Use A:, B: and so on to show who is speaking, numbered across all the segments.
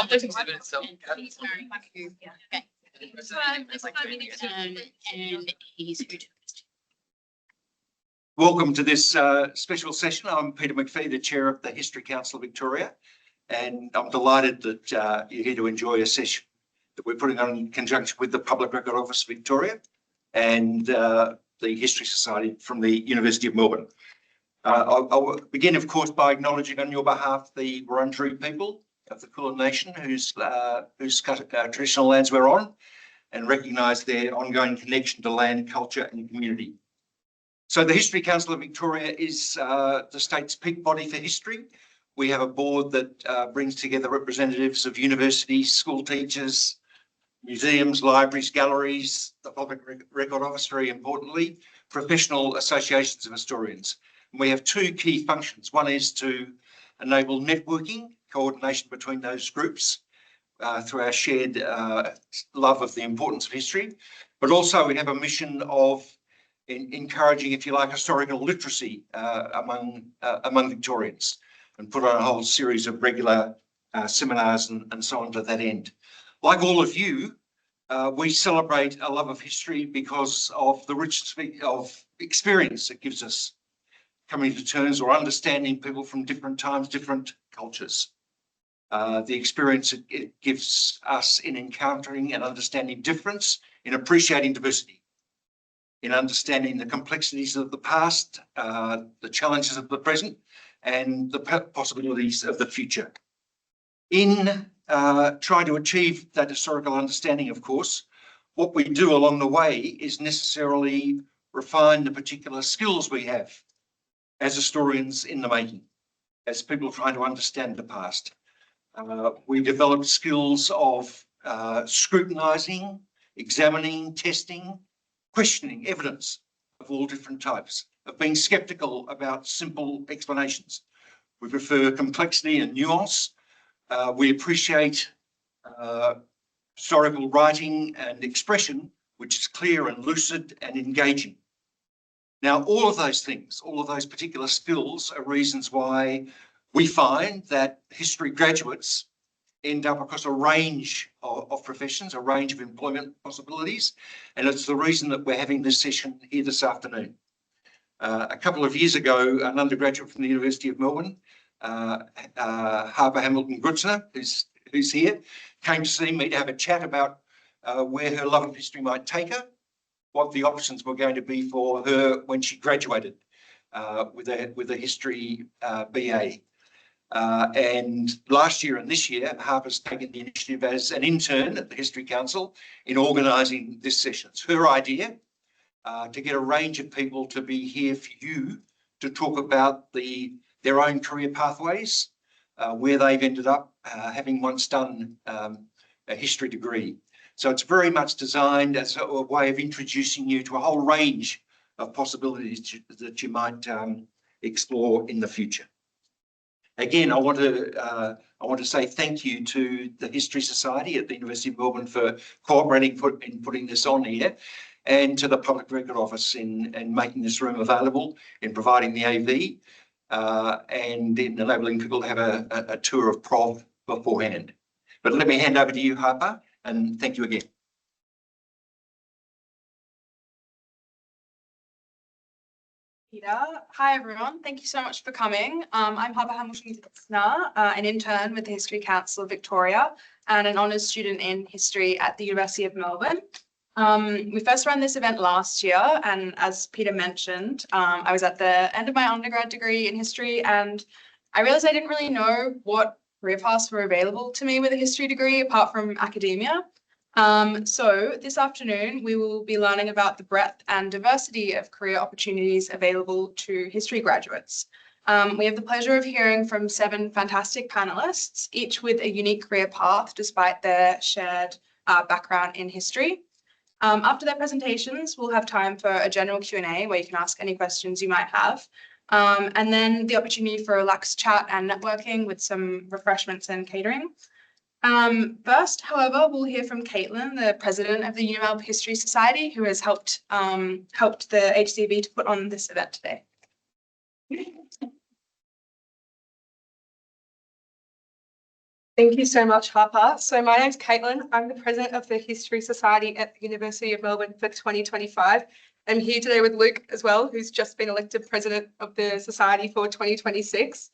A: And he's here to
B: Welcome to this special session. I'm Peter McPhee, the Chair of the History Council of Victoria, and I'm delighted that you're here to enjoy a session that we're putting on in conjunction with the Public Record Office Victoria and the History Society from the University of Melbourne. I'll begin, of course, by acknowledging on your behalf the Wurundjeri people of the Kulin Nation whose traditional lands we're on, and recognise their ongoing connection to land, culture and community. So the History Council of Victoria is the state's peak body for history. We have a board that brings together representatives of universities, school teachers, museums, libraries, galleries, the Public Record Office, very importantly, professional associations of historians. And we have two key functions. One is to enable networking, coordination between those groups through our shared love of the importance of history. But also we have a mission of encouraging, if you like, historical literacy among Victorians, and put on a whole series of regular seminars and so on to that end. Like all of you, we celebrate a love of history because of the richness of experience it gives us, coming to terms or understanding people from different times, different cultures. The experience it gives us in encountering and understanding difference, in appreciating diversity, in understanding the complexities of the past, the challenges of the present, and the possibilities of the future. In trying to achieve that historical understanding, of course, what we do along the way is necessarily refine the particular skills we have as historians in the making, as people trying to understand the past. We develop skills of scrutinising, examining, testing, questioning evidence of all different types, of being sceptical about simple explanations. We prefer complexity and nuance. We appreciate historical writing and expression, which is clear and lucid and engaging. Now, all of those things, all of those particular skills are reasons why we find that history graduates end up across a range of professions, a range of employment possibilities. And it's the reason that we're having this session here this afternoon. A couple of years ago, an undergraduate from the University of Melbourne, Harper Hamilton Grutzner, who's here, came to see me to have a chat about where her love of history might take her, what the options were going to be for her when she graduated with a history BA. And last year and this year, Harper's taken the initiative as an intern at the History Council in organising this session. It's her idea to get a range of people to be here for you to talk about their own career pathways, where they've ended up having once done a history degree. So it's very much designed as a way of introducing you to a whole range of possibilities that you might explore in the future. Again, I want to say thank you to the History Society at the University of Melbourne for cooperating in putting this on here, and to the Public Record Office in making this room available, in providing the AV, and in enabling people to have a tour of Prov beforehand. But let me hand over to you, Harper, and thank you again.
C: Peter. Hi everyone, thank you so much for coming. I'm Harper Hamilton Grutzner, an intern with the History Council of Victoria and an honours student in history at the University of Melbourne. We first ran this event last year, and as Peter mentioned, I was at the end of my undergrad degree in history, and I realised I didn't really know what career paths were available to me with a history degree apart from academia. So this afternoon, we will be learning about the breadth and diversity of career opportunities available to history graduates. We have the pleasure of hearing from 7 fantastic panelists, each with a unique career path despite their shared background in history. After their presentations, we'll have time for a general Q&A where you can ask any questions you might have. And then the opportunity for a relaxed chat and networking with some refreshments and catering. First, however, we'll hear from Caitlin, the president of the UML History Society, who has helped the HCV to put on this event today.
A: Thank you so much, Harper. So my name's Caitlin. I'm the president of the History Society at the University of Melbourne for 2025. I'm here today with Luke as well, who's just been elected president of the society for 2026.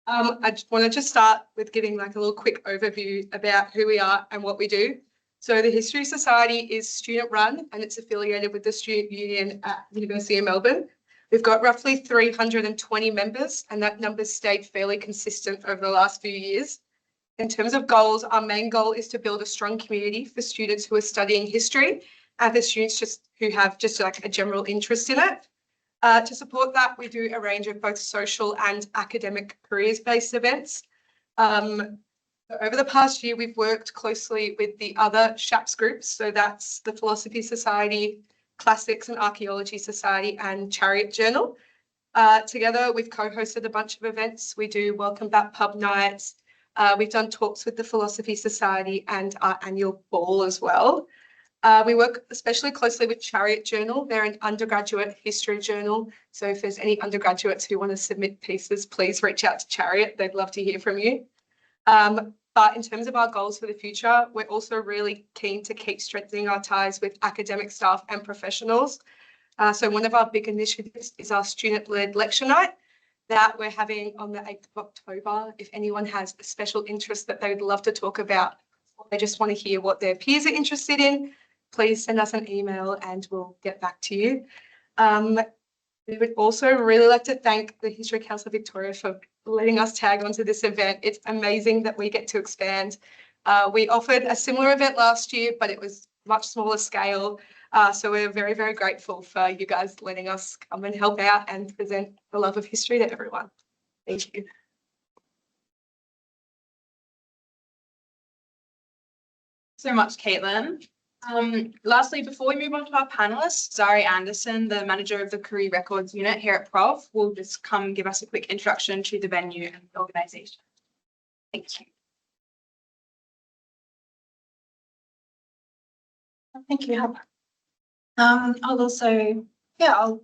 A: I just want to start with giving like a little quick overview about who we are and what we do. So the History Society is student run and it's affiliated with the Student Union at the University of Melbourne. We've got roughly 320 members and that number's stayed fairly consistent over the last few years. In terms of goals, our main goal is to build a strong community for students who are studying history and for students who have like a general interest in it. To support that, we do a range of both social and academic careers-based events. Over the past year, we've worked closely with the other SHAPS groups. So that's the Philosophy Society, Classics and Archaeology Society and Chariot Journal. Together, we've co-hosted a bunch of events. We do Welcome Back pub nights. We've done talks with the Philosophy Society and our annual ball as well. We work especially closely with Chariot Journal. They're an undergraduate history journal. So if there's any undergraduates who want to submit pieces, please reach out to Chariot. They'd love to hear from you. But in terms of our goals for the future, we're also really keen to keep strengthening our ties with academic staff and professionals. So one of our big initiatives is our student-led lecture night that we're having on the 8th of October. If anyone has a special interest that they would love to talk about, or they just want to hear what their peers are interested in, please send us an email and we'll get back to you. We would also really like to thank the History Council of Victoria for letting us tag onto this event. It's amazing that we get to expand. We offered a similar event last year, but it was much smaller scale. So we're very, very grateful for you guys letting us come and help out and present the love of history to everyone. Thank you.
C: So much, Caitlin. Lastly, before we move on to our panelists, Zari Anderson, the manager of the Career Records unit here at Prov, will just come give us a quick introduction to the venue and the organisation. Thank you.
D: Thank you, Harper. I'll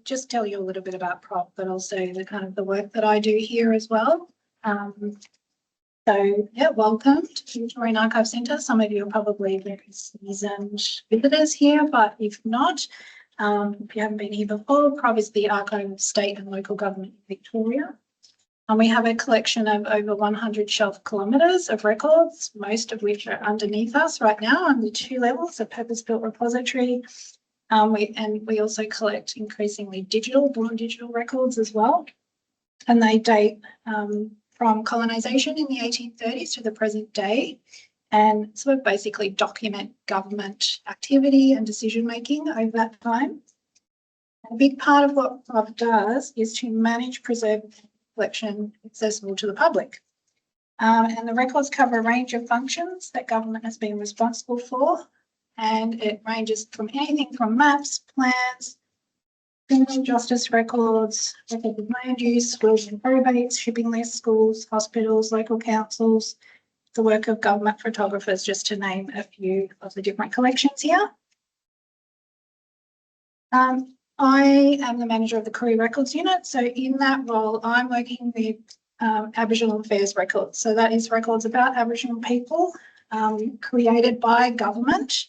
D: just tell you a little bit about Prov, but also the kind of the work that I do here as well. Welcome to the Victorian Archive Centre. Some of you are probably very seasoned visitors here, but if not, if you haven't been here before, Prov is the Archive of State and Local Government in Victoria. And we have a collection of over 100 shelf kilometres of records, most of which are underneath us right now on the 2 levels, a purpose-built repository. We also collect increasingly born digital records as well. And they date from colonisation in the 1830s to the present day, and sort of basically document government activity and decision-making over that time. A big part of what Prov does is to manage, preserve collection accessible to the public. And the records cover a range of functions that government has been responsible for, and it ranges from anything from maps, plans, criminal justice records, records of land use, wills and probates, shipping lists, schools, hospitals, local councils, the work of government photographers, just to name a few of the different collections here. I am the manager of the Career Records unit. So in that role, I'm working with Aboriginal Affairs records. So that is records about Aboriginal people created by government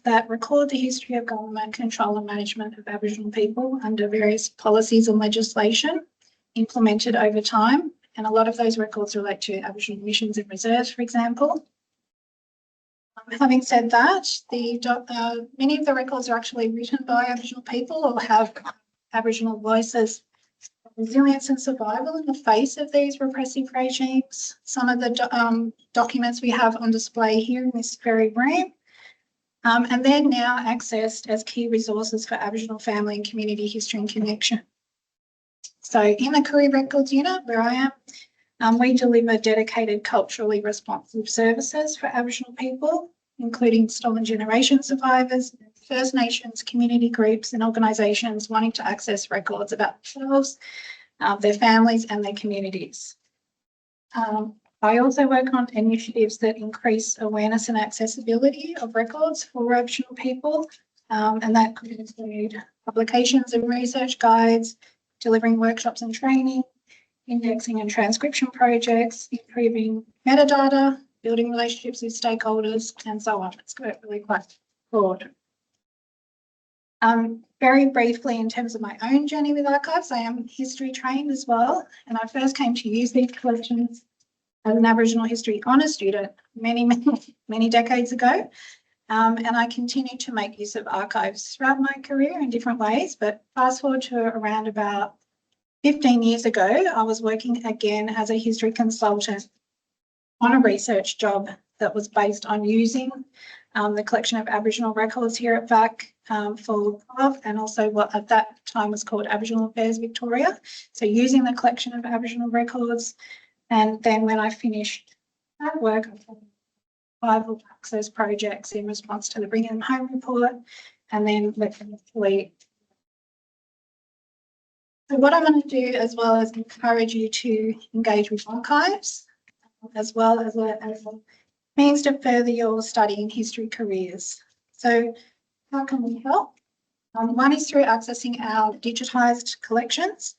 D: that record the history of government control and management of Aboriginal people under various policies and legislation implemented over time. And a lot of those records relate to Aboriginal missions and reserves, for example. Having said that, many of the records are actually written by Aboriginal people or have Aboriginal voices. Resilience and survival in the face of these repressive regimes. Some of the documents we have on display here in this very room. And they're now accessed as key resources for Aboriginal family and community history and connection. So in the Career Records unit, where I am, we deliver dedicated culturally responsive services for Aboriginal people, including stolen generation survivors, First Nations, community groups and organisations wanting to access records about themselves, their families and their communities. I also work on initiatives that increase awareness and accessibility of records for Aboriginal people, and that could include publications and research guides, delivering workshops and training, indexing and transcription projects, improving metadata, building relationships with stakeholders, and so on. It's really quite broad. Very briefly, in terms of my own journey with archives, I am history trained as well, and I first came to use these collections as an Aboriginal history honours student many decades ago. And I continue to make use of archives throughout my career in different ways, but fast forward to around about 15 years ago, I was working again as a history consultant on a research job that was based on using the collection of Aboriginal records here at VAC for PROV, and also what at that time was called Aboriginal Affairs Victoria. So using the collection of Aboriginal records, and then when I finished that work, I did 5 access projects in response to the Bring Them Home report, and then eventually. So what I'm going to do as well is encourage you to engage with archives, as well as a means to further your study in history careers. So how can we help? One is through accessing our digitised collections,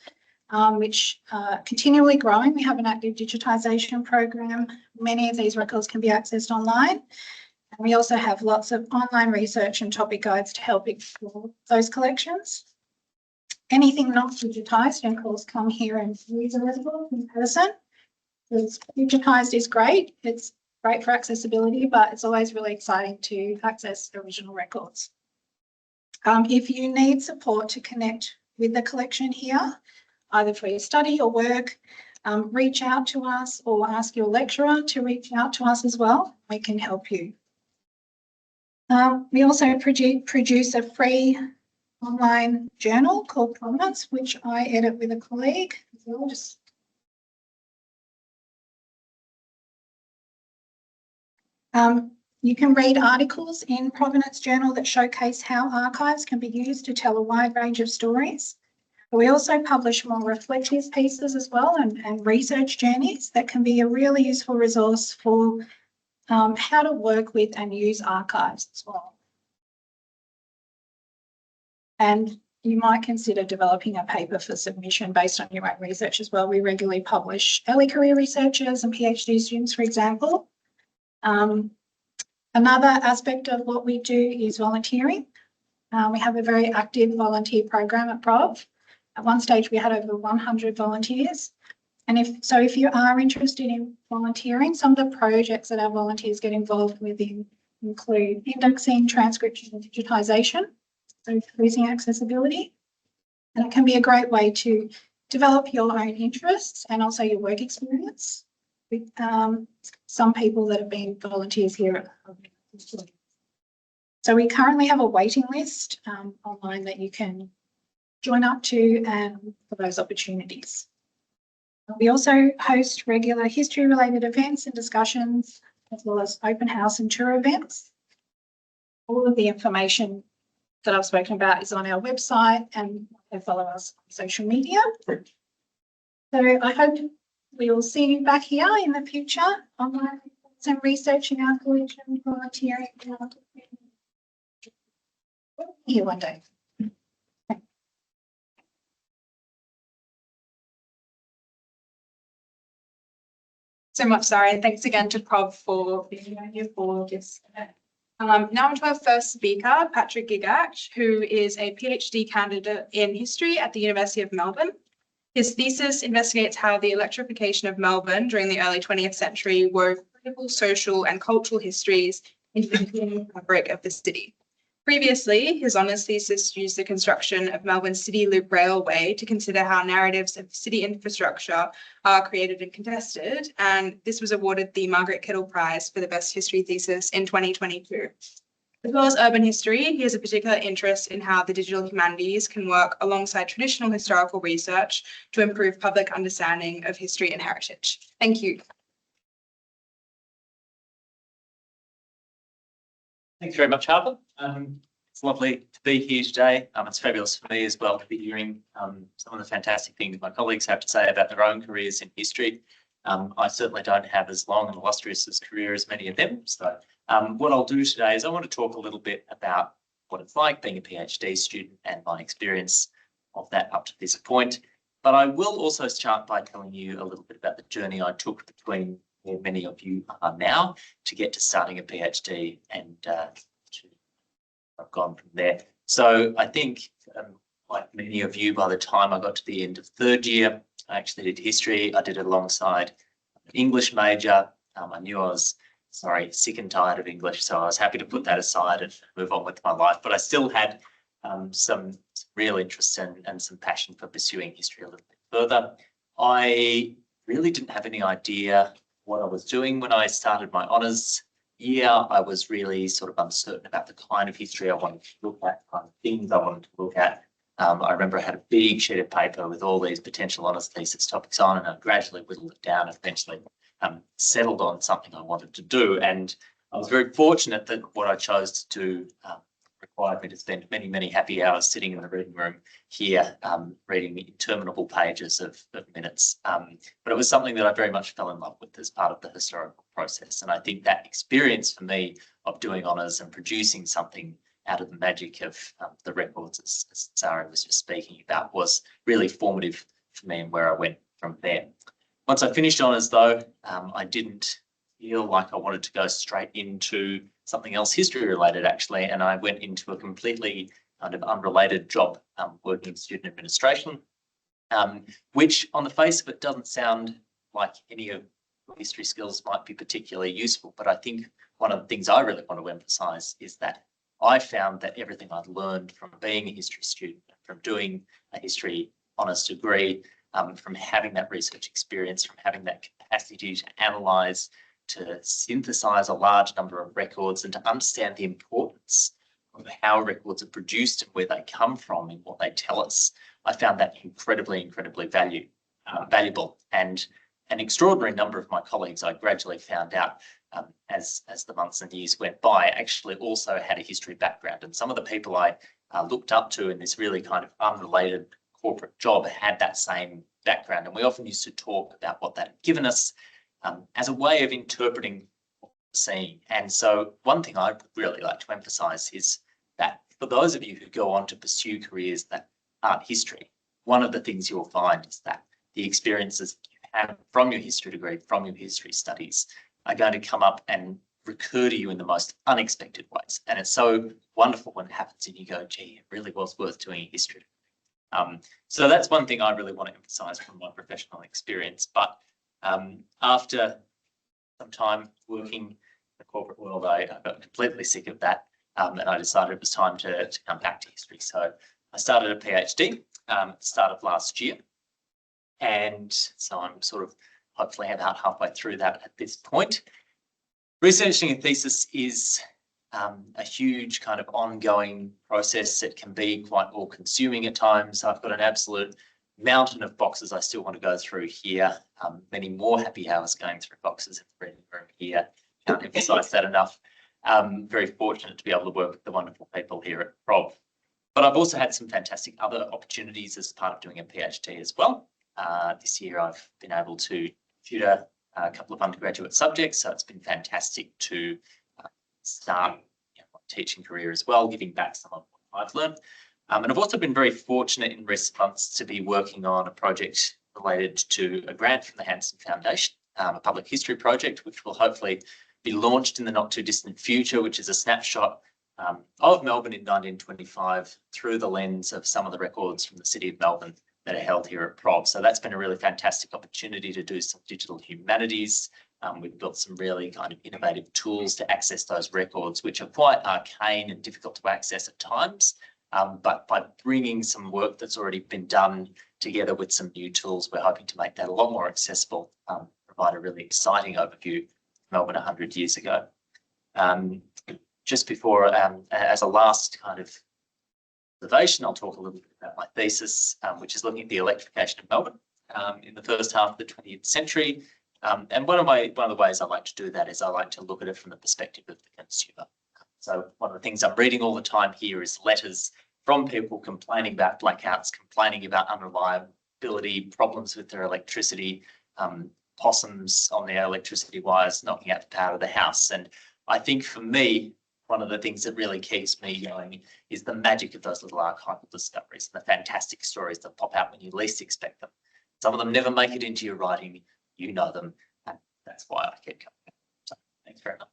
D: which are continually growing. We have an active digitisation program. Many of these records can be accessed online. And we also have lots of online research and topic guides to help explore those collections. Anything not digitised, of course, come here and use a record in person. Because digitised is great. It's great for accessibility, but it's always really exciting to access original records. If you need support to connect with the collection here, either for your study or work, reach out to us or ask your lecturer to reach out to us as well. We can help you. We also produce a free online journal called Provenance, which I edit with a colleague as well. You can read articles in Provenance Journal that showcase how archives can be used to tell a wide range of stories. We also publish more reflective pieces as well, and research journeys that can be a really useful resource for how to work with and use archives as well. And you might consider developing a paper for submission based on your own research as well. We regularly publish early career researchers and PhD students, for example. Another aspect of what we do is volunteering. We have a very active volunteer program at PROV. At one stage, we had over 100 volunteers. And if you are interested in volunteering, some of the projects that our volunteers get involved with include indexing, transcription, and digitisation, so increasing accessibility. And it can be a great way to develop your own interests and also your work experience with some people that have been volunteers here. So we currently have a waiting list online that you can join up to and for those opportunities. We also host regular history-related events and discussions, as well as open house and tour events. All of the information that I've spoken about is on our website, and follow us on social media. So I hope we will see you back here in the future, online and research in our collection, volunteering here one day.
C: So much, Sarah, and thanks again to PROV for being here for this event. Now on to our first speaker, Patrick Gigacz, who is a PhD candidate in history at the University of Melbourne. His thesis investigates how the electrification of Melbourne during the early 20th century wove political, social and cultural histories into the fabric of the city. Previously, his honours thesis used the construction of Melbourne's City Loop Railway to consider how narratives of city infrastructure are created and contested, and this was awarded the Margaret Kettle Prize for the best history thesis in 2022. As well as urban history, he has a particular interest in how the digital humanities can work alongside traditional historical research to improve public understanding of history and heritage. Thank you.
E: Thanks very much, Harper. It's lovely to be here today. It's fabulous for me as well to be hearing some of the fantastic things my colleagues have to say about their own careers in history. I certainly don't have as long and illustrious a career as many of them. So what I'll do today is I want to talk a little bit about what it's like being a PhD student and my experience of that up to this point. But I will also start by telling you a little bit about the journey I took between where many of you are now to get to starting a PhD, and I've gone from there. So I think, like many of you, by the time I got to the end of third year, I actually did history. I did it alongside an English major. I knew I was, sick and tired of English, so I was happy to put that aside and move on with my life. But I still had some real interest and some passion for pursuing history a little bit further. I really didn't have any idea what I was doing when I started my honours year. I was really sort of uncertain about the kind of history I wanted to look at, kind of things I wanted to look at. I remember I had a big sheet of paper with all these potential honours thesis topics on, and I gradually whittled it down and eventually settled on something I wanted to do. And I was very fortunate that what I chose to do required me to spend many, many happy hours sitting in the reading room here, reading interminable pages of minutes. But it was something that I very much fell in love with as part of the historical process. And I think that experience for me of doing honours and producing something out of the magic of the records, as Sarah was just speaking about, was really formative for me and where I went from there. Once I finished honours, though, I didn't feel like I wanted to go straight into something else history related, actually, and I went into a completely kind of unrelated job, working in student administration, which on the face of it doesn't sound like any of the history skills might be particularly useful. But I think one of the things I really want to emphasise is that I found that everything I'd learned from being a history student, from doing a history honours degree, from having that research experience, from having that capacity to analyse, to synthesize a large number of records and to understand the importance of how records are produced and where they come from and what they tell us. I found that incredibly valuable. And an extraordinary number of my colleagues, I gradually found out as the months and years went by, actually also had a history background. And some of the people I looked up to in this really kind of unrelated corporate job had that same background. And we often used to talk about what that had given us as a way of interpreting what we're seeing. And so one thing I'd really like to emphasise is that for those of you who go on to pursue careers that aren't history, one of the things you'll find is that the experiences you have from your history degree, from your history studies, are going to come up and recur to you in the most unexpected ways. And it's so wonderful when it happens and you go, gee, it really was worth doing a history degree. So that's one thing I really want to emphasise from my professional experience. But after some time working in the corporate world, I got completely sick of that, and I decided it was time to come back to history. So I started a PhD at the start of last year, and so I'm sort of hopefully about halfway through that at this point. Researching a thesis is a huge kind of ongoing process. It can be quite all-consuming at times. I've got an absolute mountain of boxes I still want to go through here. Many more happy hours going through boxes in the reading room here. Can't emphasise that enough. Very fortunate to be able to work with the wonderful people here at Prob. But I've also had some fantastic other opportunities as part of doing a PhD as well. This year I've been able to tutor a couple of undergraduate subjects, so it's been fantastic to start my teaching career as well, giving back some of what I've learned. And I've also been very fortunate in recent months to be working on a project related to a grant from the Hanson Foundation, a public history project, which will hopefully be launched in the not too distant future, which is a snapshot of Melbourne in 1925 through the lens of some of the records from the City of Melbourne that are held here at Prob. So that's been a really fantastic opportunity to do some digital humanities. We've built some really kind of innovative tools to access those records, which are quite arcane and difficult to access at times. But by bringing some work that's already been done together with some new tools, we're hoping to make that a lot more accessible, provide a really exciting overview of Melbourne 100 years ago. Just before, as a last kind of observation, I'll talk a little bit about my thesis, which is looking at the electrification of Melbourne in the first half of the 20th century. And one of the ways I like to do that is I like to look at it from the perspective of the consumer. So one of the things I'm reading all the time here is letters from people complaining about blackouts, complaining about unreliability, problems with their electricity, possums on their electricity wires knocking out the power of the house. And I think for me, one of the things that really keeps me going is the magic of those little archival discoveries, the fantastic stories that pop out when you least expect them. Some of them never make it into your writing, you know them, and that's why I keep coming back. So thanks very much.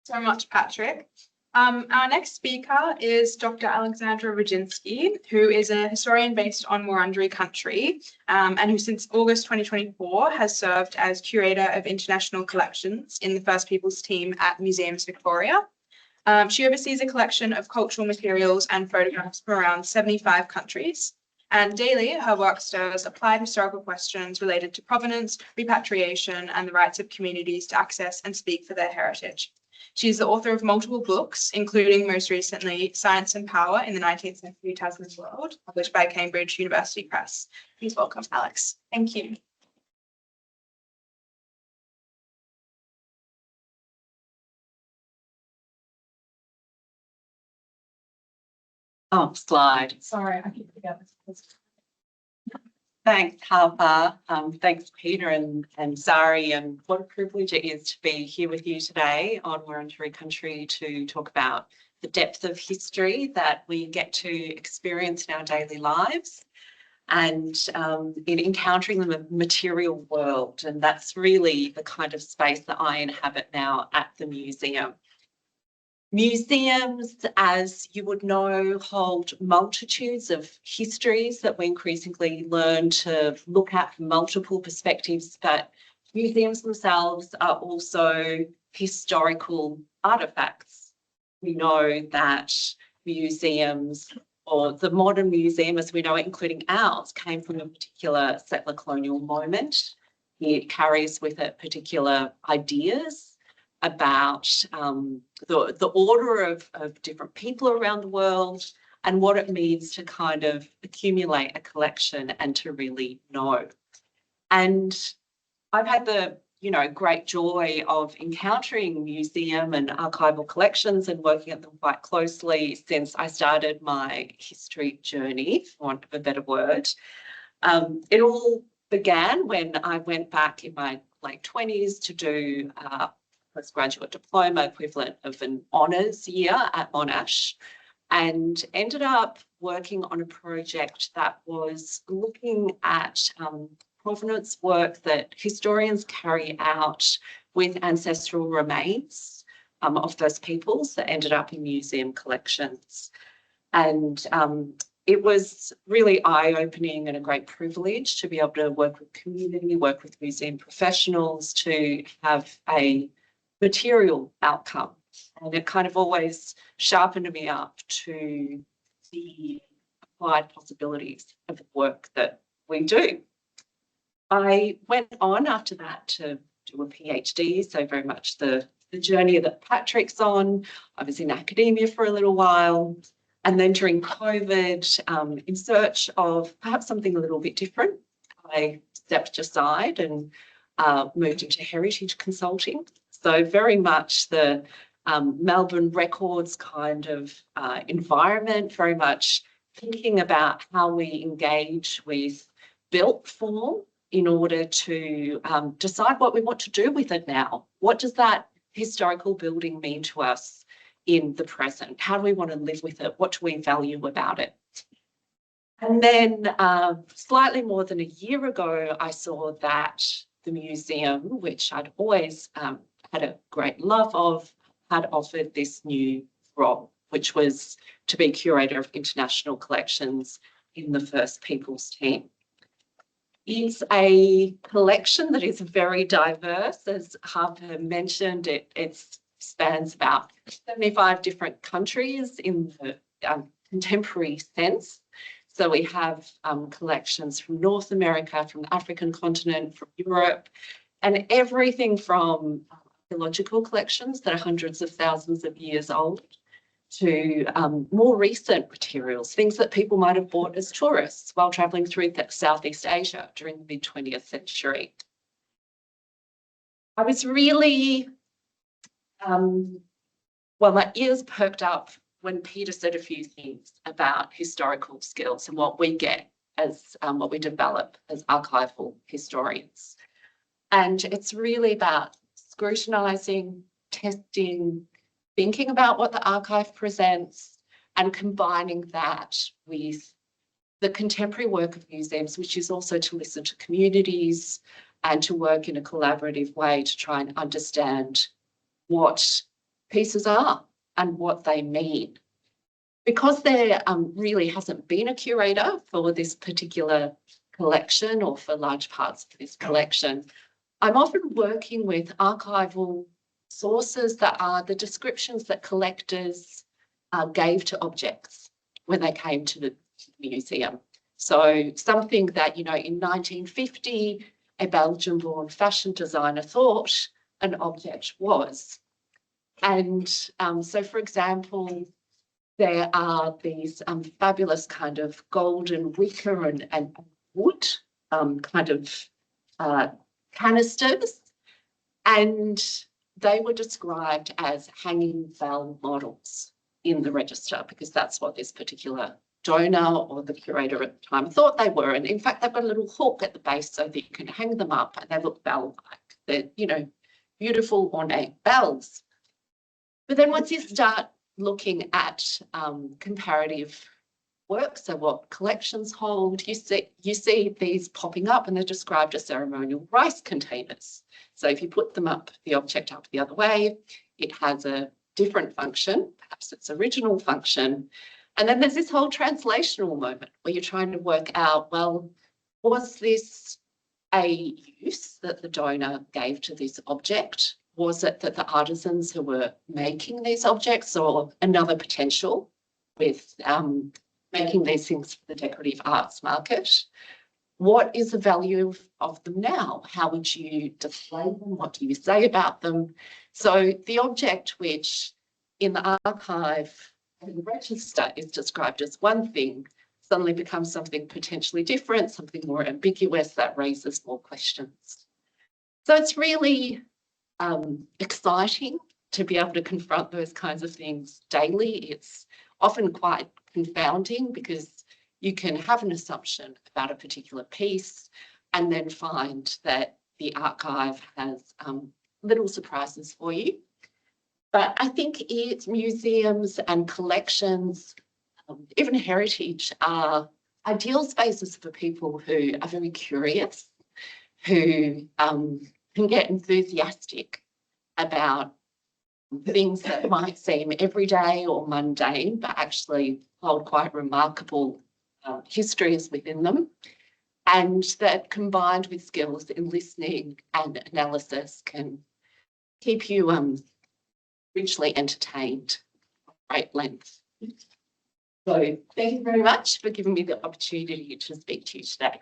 C: So much, Patrick. Our next speaker is Dr. Alexandra Roginski, who is a historian based on Wurundjeri country, and who since August 2024 has served as curator of international collections in the First Peoples team at Museums Victoria. She oversees a collection of cultural materials and photographs from around 75 countries. And daily, her work stirs applied historical questions related to provenance, repatriation, and the rights of communities to access and speak for their heritage. She is the author of multiple books, including most recently Science and Power in the 19th Century Tasman's World, published by Cambridge University Press. Please welcome Alex. Thank you.
F: Oh, slide.
C: Sorry, I keep forgetting.
F: Thanks, Harper. Thanks, Peter and Zari. And what a privilege it is to be here with you today on Wurundjeri country to talk about the depth of history that we get to experience in our daily lives and in encountering the material world. And that's really the kind of space that I inhabit now at the museum. Museums, as you would know, hold multitudes of histories that we increasingly learn to look at from multiple perspectives, but museums themselves are also historical artefacts. We know that museums, or the modern museum as we know it, including ours, came from a particular settler colonial moment. It carries with it particular ideas about the order of different people around the world and what it means to kind of accumulate a collection and to really know. And I've had the great joy of encountering museum and archival collections and working at them quite closely since I started my history journey, for want of a better word. It all began when I went back in my late 20s to do postgraduate diploma equivalent of an honours year at Monash, and ended up working on a project that was looking at provenance work that historians carry out with ancestral remains of those peoples that ended up in museum collections. And it was really eye-opening and a great privilege to be able to work with community, work with museum professionals to have a material outcome. And it kind of always sharpened me up to the applied possibilities of the work that we do. I went on after that to do a PhD, so very much the journey that Patrick's on. I was in academia for a little while, and then during COVID, in search of perhaps something a little bit different, I stepped aside and moved into heritage consulting. So very much the Melbourne records kind of environment, very much thinking about how we engage with built form in order to decide what we want to do with it now. What does that historical building mean to us in the present? How do we want to live with it? What do we value about it? And then slightly more than a year ago, I saw that the museum, which I'd always had a great love of, had offered this new role, which was to be curator of international collections in the First Peoples team. It's a collection that is very diverse. As Harper mentioned, it spans about 75 different countries in the contemporary sense. So we have collections from North America, from the African continent, from Europe, and everything from archaeological collections that are hundreds of thousands of years old to more recent materials, things that people might have bought as tourists while travelling through Southeast Asia during the mid-20th century. I was really, my ears perked up when Peter said a few things about historical skills and what we get as what we develop as archival historians. And it's really about scrutinising, testing, thinking about what the archive presents and combining that with the contemporary work of museums, which is also to listen to communities and to work in a collaborative way to try and understand what pieces are and what they mean. Because there really hasn't been a curator for this particular collection or for large parts of this collection, I'm often working with archival sources that are the descriptions that collectors gave to objects when they came to the museum. So something that, in 1950, a Belgian-born fashion designer thought an object was. And so, for example, there are these fabulous kind of golden wicker and wood kind of canisters, and they were described as hanging bell models in the register because that's what this particular donor or the curator at the time thought they were. And in fact, they've got a little hook at the base so that you can hang them up and they look bell-like. They're, beautiful ornate bells. But then once you start looking at comparative work, so what collections hold, you see these popping up and they're described as ceremonial rice containers. So if you put them up, the object up the other way, it has a different function, perhaps its original function. And then there's this whole translational moment where you're trying to work out, well, was this a use that the donor gave to this object? Was it that the artisans who were making these objects or another potential with making these things for the decorative arts market? What is the value of them now? How would you display them? What do you say about them? So the object which in the archive and the register is described as one thing suddenly becomes something potentially different, something more ambiguous that raises more questions. So it's really exciting to be able to confront those kinds of things daily. It's often quite confounding because you can have an assumption about a particular piece and then find that the archive has little surprises for you. But I think museums and collections, even heritage, are ideal spaces for people who are very curious, who can get enthusiastic about things that might seem everyday or mundane, but actually hold quite remarkable histories within them. And that combined with skills in listening and analysis can keep you richly entertained at great length. So thank you very much for giving me the opportunity to speak to you today.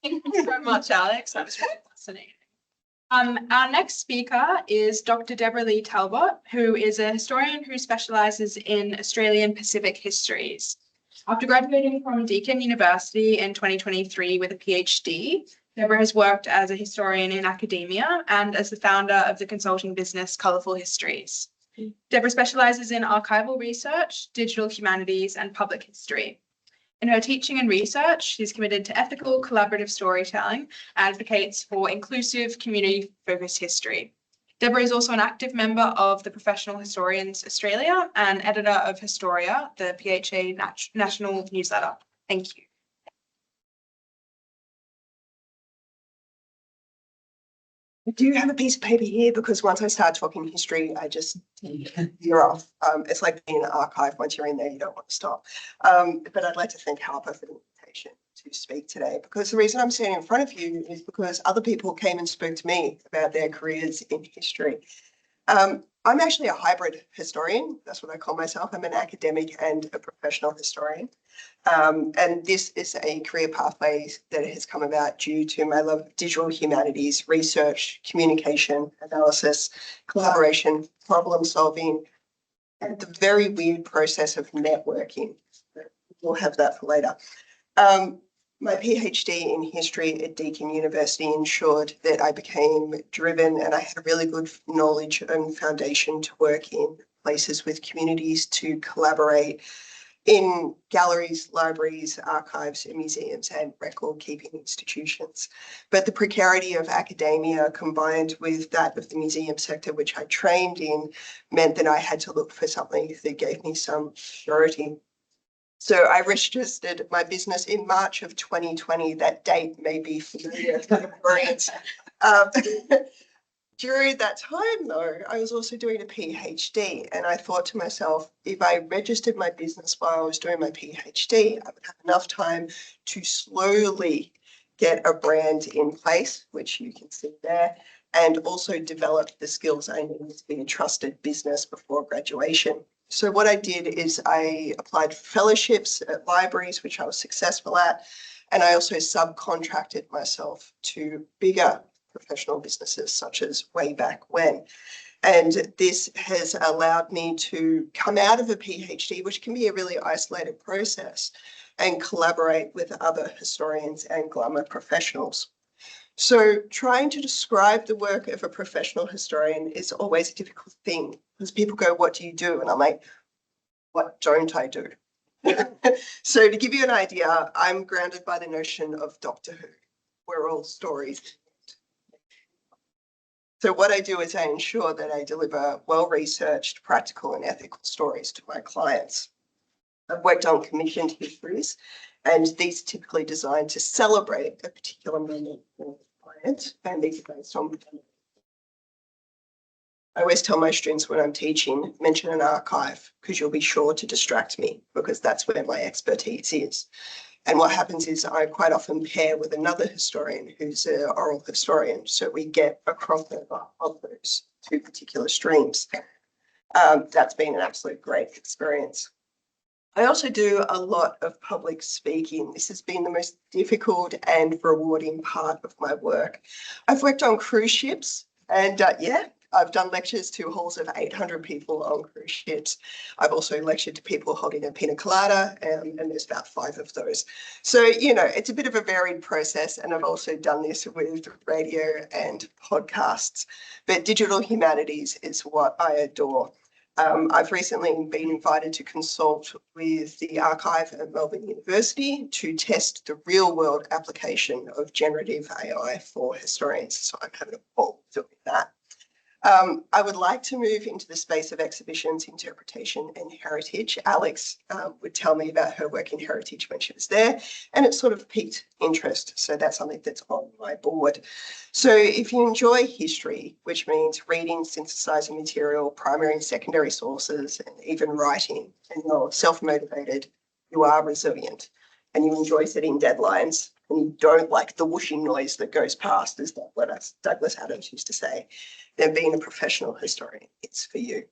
C: Thank you so much, Alex. That was really fascinating. Our next speaker is Dr. Deborah Lee-Talbot, who is a historian who specialises in Australian Pacific histories. After graduating from Deakin University in 2023 with a PhD, Deborah has worked as a historian in academia and as the founder of the consulting business Colourful Histories. Deborah specialises in archival research, digital humanities, and public history. In her teaching and research, she's committed to ethical, collaborative storytelling and advocates for inclusive, community-focused history. Deborah is also an active member of the Professional Historians Australia and editor of Historia, the PHA national newsletter. Thank you.
G: I do have a piece of paper here because once I start talking history, I just veer off. It's like being in an archive. Once you're in there, you don't want to stop. But I'd like to thank Harper for the invitation to speak today, because the reason I'm standing in front of you is because other people came and spoke to me about their careers in history. I'm actually a hybrid historian. That's what I call myself. I'm an academic and a professional historian. And this is a career pathway that has come about due to my love of digital humanities, research, communication, analysis, collaboration, problem solving, and the very weird process of networking. We'll have that for later. My PhD in history at Deakin University ensured that I became driven and I had a really good knowledge and foundation to work in places with communities, to collaborate in galleries, libraries, archives, and museums and record-keeping institutions. But the precarity of academia combined with that of the museum sector, which I trained in, meant that I had to look for something that gave me some surety. So I registered my business in March of 2020. That date may be familiar to Victorians. During that time, though, I was also doing a PhD, and I thought to myself, if I registered my business while I was doing my PhD, I would have enough time to slowly get a brand in place, which you can see there, and also develop the skills I needed to be a trusted business before graduation. So what I did is I applied for fellowships at libraries, which I was successful at, and I also subcontracted myself to bigger professional businesses such as Way Back When. And this has allowed me to come out of a PhD, which can be a really isolated process, and collaborate with other historians and glamour professionals. So trying to describe the work of a professional historian is always a difficult thing because people go, what do you do? And I'm like, what don't I do? So to give you an idea, I'm grounded by the notion of Doctor Who. We're all stories. So what I do is I ensure that I deliver well-researched, practical and ethical stories to my clients. I've worked on commissioned histories, and these are typically designed to celebrate a particular moment for the client, and these are based on. I always tell my students when I'm teaching, mention an archive, because you'll be sure to distract me, because that's where my expertise is. And what happens is I quite often pair with another historian who's an oral historian. So we get a crossover of those two particular streams. That's been an absolute great experience. I also do a lot of public speaking. This has been the most difficult and rewarding part of my work. I've worked on cruise ships and I've done lectures to halls of 800 people on cruise ships. I've also lectured to people holding a pina colada, and there's about 5 of those. So, you know, it's a bit of a varied process, and I've also done this with radio and podcasts. But digital humanities is what I adore. I've recently been invited to consult with the archive at Melbourne University to test the real-world application of generative AI for historians. So I'm having a ball doing that. I would like to move into the space of exhibitions, interpretation and heritage. Alex would tell me about her work in heritage when she was there, and it sort of piqued interest. So that's something that's on my board. So if you enjoy history, which means reading, synthesizing material, primary and secondary sources, and even writing, and you're self-motivated, you are resilient, and you enjoy setting deadlines, and you don't like the whooshing noise that goes past, as Douglas Adams used to say, then being a professional historian, it's for you.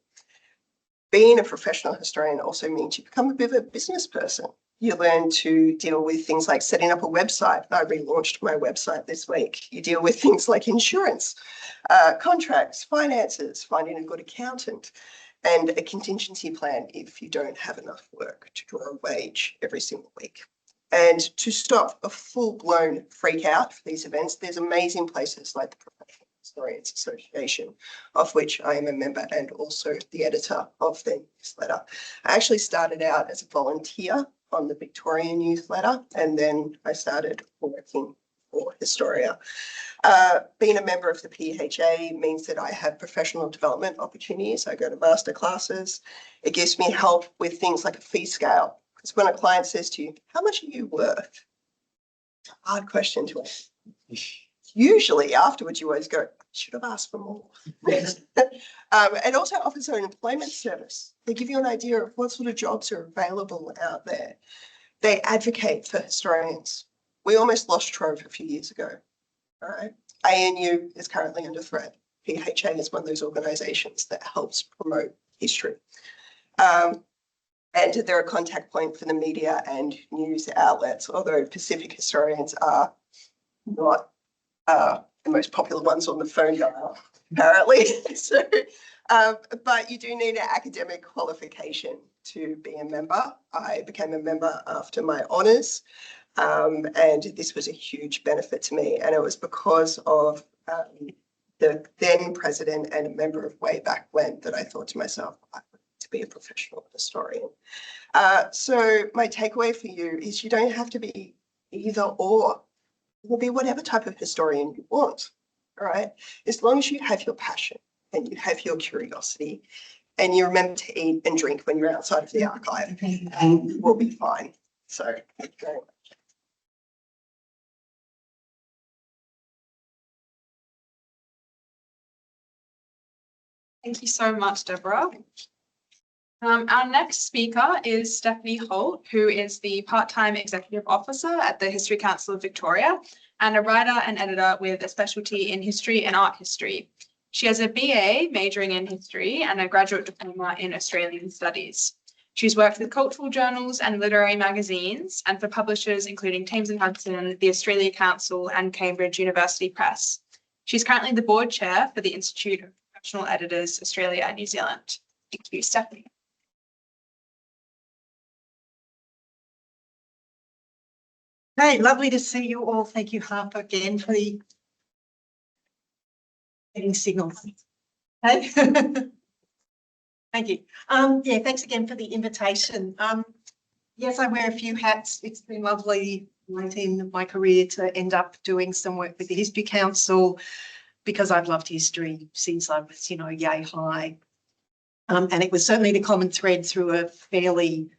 G: Being a professional historian also means you become a bit of a business person. You learn to deal with things like setting up a website. I relaunched my website this week. You deal with things like insurance, contracts, finances, finding a good accountant, and a contingency plan if you don't have enough work to draw a wage every single week. And to stop a full-blown freak out for these events, there's amazing places like the Professional Historians Association, of which I am a member and also the editor of their newsletter. I actually started out as a volunteer on the Victorian newsletter, and then I started working for Historia. Being a member of the PHA means that I have professional development opportunities. I go to master classes. It gives me help with things like a fee scale. Because when a client says to you, how much are you worth? It's a hard question to ask. Usually afterwards you always go, I should have asked for more. And also offers an employment service. They give you an idea of what sort of jobs are available out there. They advocate for historians. We almost lost Trove a few years ago. All right. ANU is currently under threat. PHA is one of those organisations that helps promote history. And they're a contact point for the media and news outlets, although Pacific historians are not the most popular ones on the phone dial, apparently. So, but you do need an academic qualification to be a member. I became a member after my honours, and this was a huge benefit to me. And it was because of the then president and a member of Way Back When that I thought to myself, I want to be a professional historian. So my takeaway for you is you don't have to be either or. You can be whatever type of historian you want, all right? As long as you have your passion and you have your curiosity and you remember to eat and drink when you're outside of the archive, and you will be fine. So thank you very much.
C: Thank you so much, Deborah. Our next speaker is Stephanie Holt, who is the part-time executive officer at the History Council of Victoria and a writer and editor with a specialty in history and art history. She has a BA majoring in history and a graduate diploma in Australian studies. She's worked with cultural journals and literary magazines and for publishers including Thames and Hudson, the Australia Council and Cambridge University Press. She's currently the board chair for the Institute of Professional Editors Australia and New Zealand. Thank you, Stephanie.
H: Hey, lovely to see you all. Thank you, Harper, again for the getting signals. Hey. Thank you. Yeah, thanks again for the invitation. Yes, I wear a few hats. It's been lovely late in my career to end up doing some work with the History Council because I've loved history since I was, yay high. And it was certainly the common thread through a fairly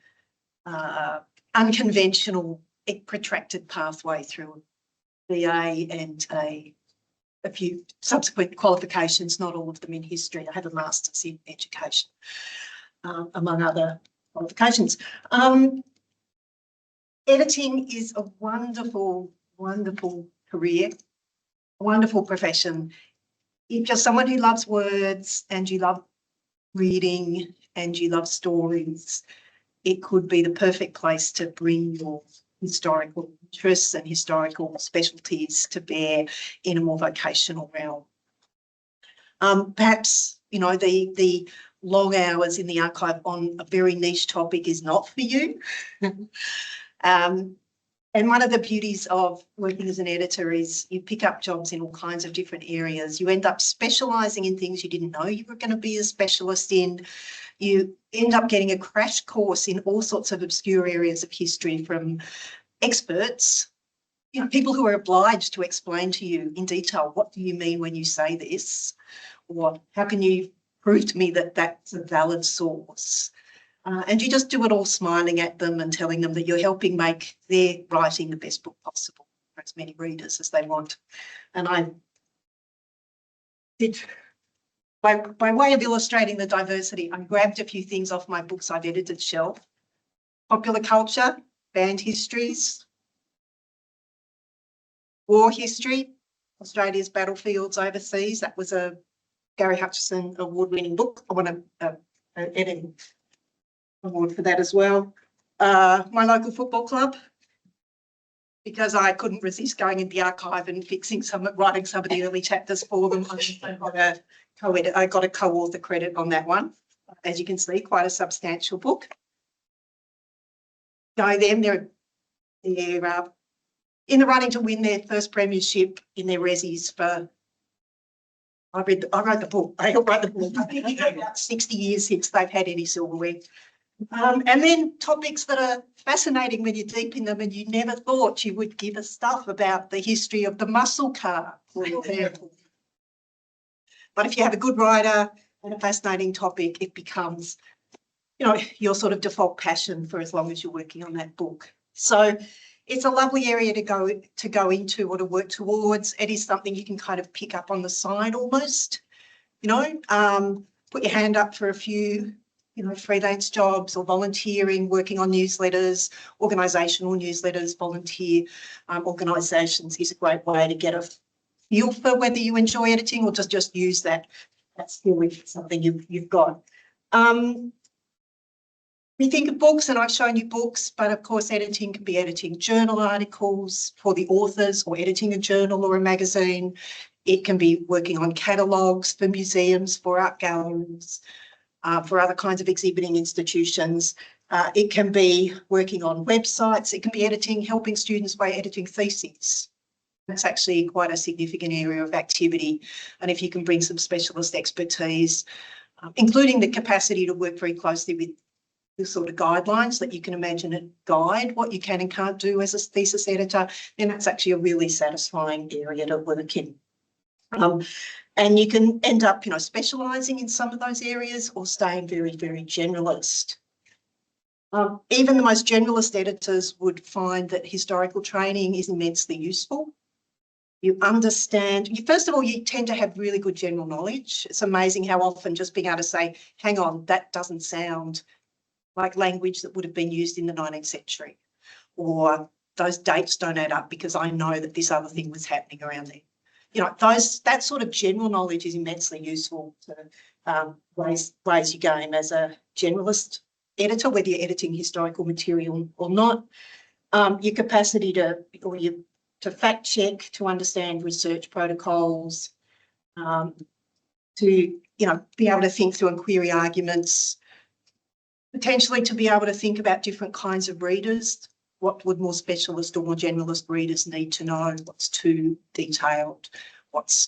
H: unconventional, protracted pathway through BA and a few subsequent qualifications, not all of them in history. I had a master's in education, among other qualifications. Editing is a wonderful, wonderful career, a wonderful profession. If you're someone who loves words and you love reading and you love stories, it could be the perfect place to bring your historical interests and historical specialties to bear in a more vocational realm. Perhaps, the long hours in the archive on a very niche topic is not for you. And one of the beauties of working as an editor is you pick up jobs in all kinds of different areas. You end up specialising in things you didn't know you were going to be a specialist in. You end up getting a crash course in all sorts of obscure areas of history from experts, people who are obliged to explain to you in detail, what do you mean when you say this? Or how can you prove to me that that's a valid source? And you just do it all smiling at them and telling them that you're helping make their writing the best book possible for as many readers as they want. And I did, by way of illustrating the diversity, I grabbed a few things off my books I've edited shelf. Popular culture, band histories, war history, Australia's battlefields overseas. That was a Gary Hutchison award-winning book. I won an editing award for that as well. My local football club, because I couldn't resist going in the archive and writing some of the early chapters for them. I got a co-author credit on that one. As you can see, quite a substantial book. They're in the running to win their first premiership in their resis for. I wrote the book. I helped write the book. I think it's about 60 years since they've had any silverware. And then topics that are fascinating when you're deep in them and you never thought you would give a stuff about the history of the muscle car, for example. But if you have a good writer and a fascinating topic, it becomes, your sort of default passion for as long as you're working on that book. So it's a lovely area to go into or to work towards. It is something you can kind of pick up on the side almost, put your hand up for a few, freelance jobs or volunteering, working on newsletters, organisational newsletters, volunteer organisations is a great way to get a feel for whether you enjoy editing or just use that skill if it's something you've got. We think of books, and I've shown you books, but of course editing can be editing journal articles for the authors or editing a journal or a magazine. It can be working on catalogues for museums, for art galleries, for other kinds of exhibiting institutions. It can be working on websites. It can be helping students by editing theses. That's actually quite a significant area of activity. And if you can bring some specialist expertise, including the capacity to work very closely with the sort of guidelines that you can imagine it guide what you can and can't do as a thesis editor, then that's actually a really satisfying area to work in. And you can end up, specialising in some of those areas or staying very, very generalist. Even the most generalist editors would find that historical training is immensely useful. You understand, first of all, you tend to have really good general knowledge. It's amazing how often just being able to say, hang on, that doesn't sound like language that would have been used in the 19th century, or those dates don't add up because I know that this other thing was happening around there. That sort of general knowledge is immensely useful to raise your game as a generalist editor, whether you're editing historical material or not. Your capacity to fact check, to understand research protocols, to be able to think through and query arguments, potentially to be able to think about different kinds of readers. What would more specialist or more generalist readers need to know? What's too detailed? What's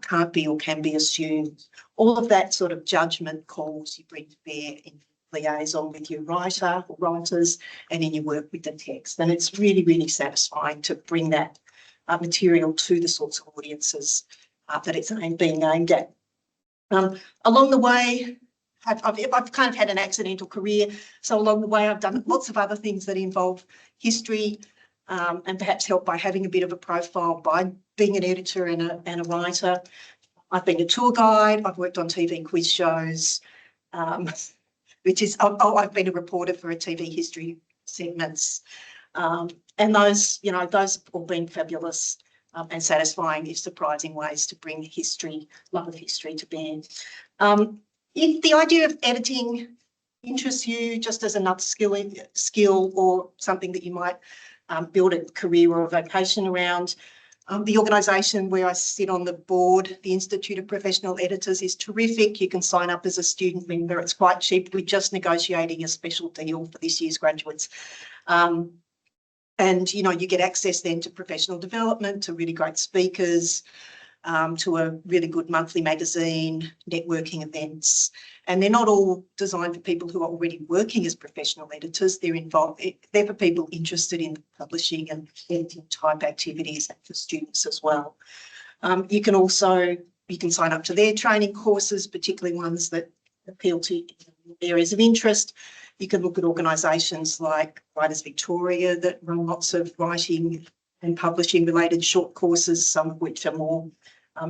H: can't be or can be assumed? All of that sort of judgment calls you bring to bear in liaison with your writer or writers and in your work with the text. And it's really, really satisfying to bring that material to the sorts of audiences that it's being aimed at. Along the way, I've kind of had an accidental career. So along the way, I've done lots of other things that involve history, and perhaps helped by having a bit of a profile by being an editor and a writer. I've been a tour guide. I've worked on TV quiz shows, I've been a reporter for a TV history segments. And those have all been fabulous and satisfying, if surprising ways to bring history, love of history to bear. If the idea of editing interests you just as another skill or something that you might build a career or a vocation around, the organisation where I sit on the board, the Institute of Professional Editors, is terrific. You can sign up as a student member. It's quite cheap. We're just negotiating a special deal for this year's graduates. And, you get access then to professional development, to really great speakers, to a really good monthly magazine, networking events. And they're not all designed for people who are already working as professional editors. They're for people interested in publishing and editing type activities, and for students as well. You can sign up to their training courses, particularly ones that appeal to areas of interest. You can look at organisations like Writers Victoria that run lots of writing and publishing related short courses, some of which are more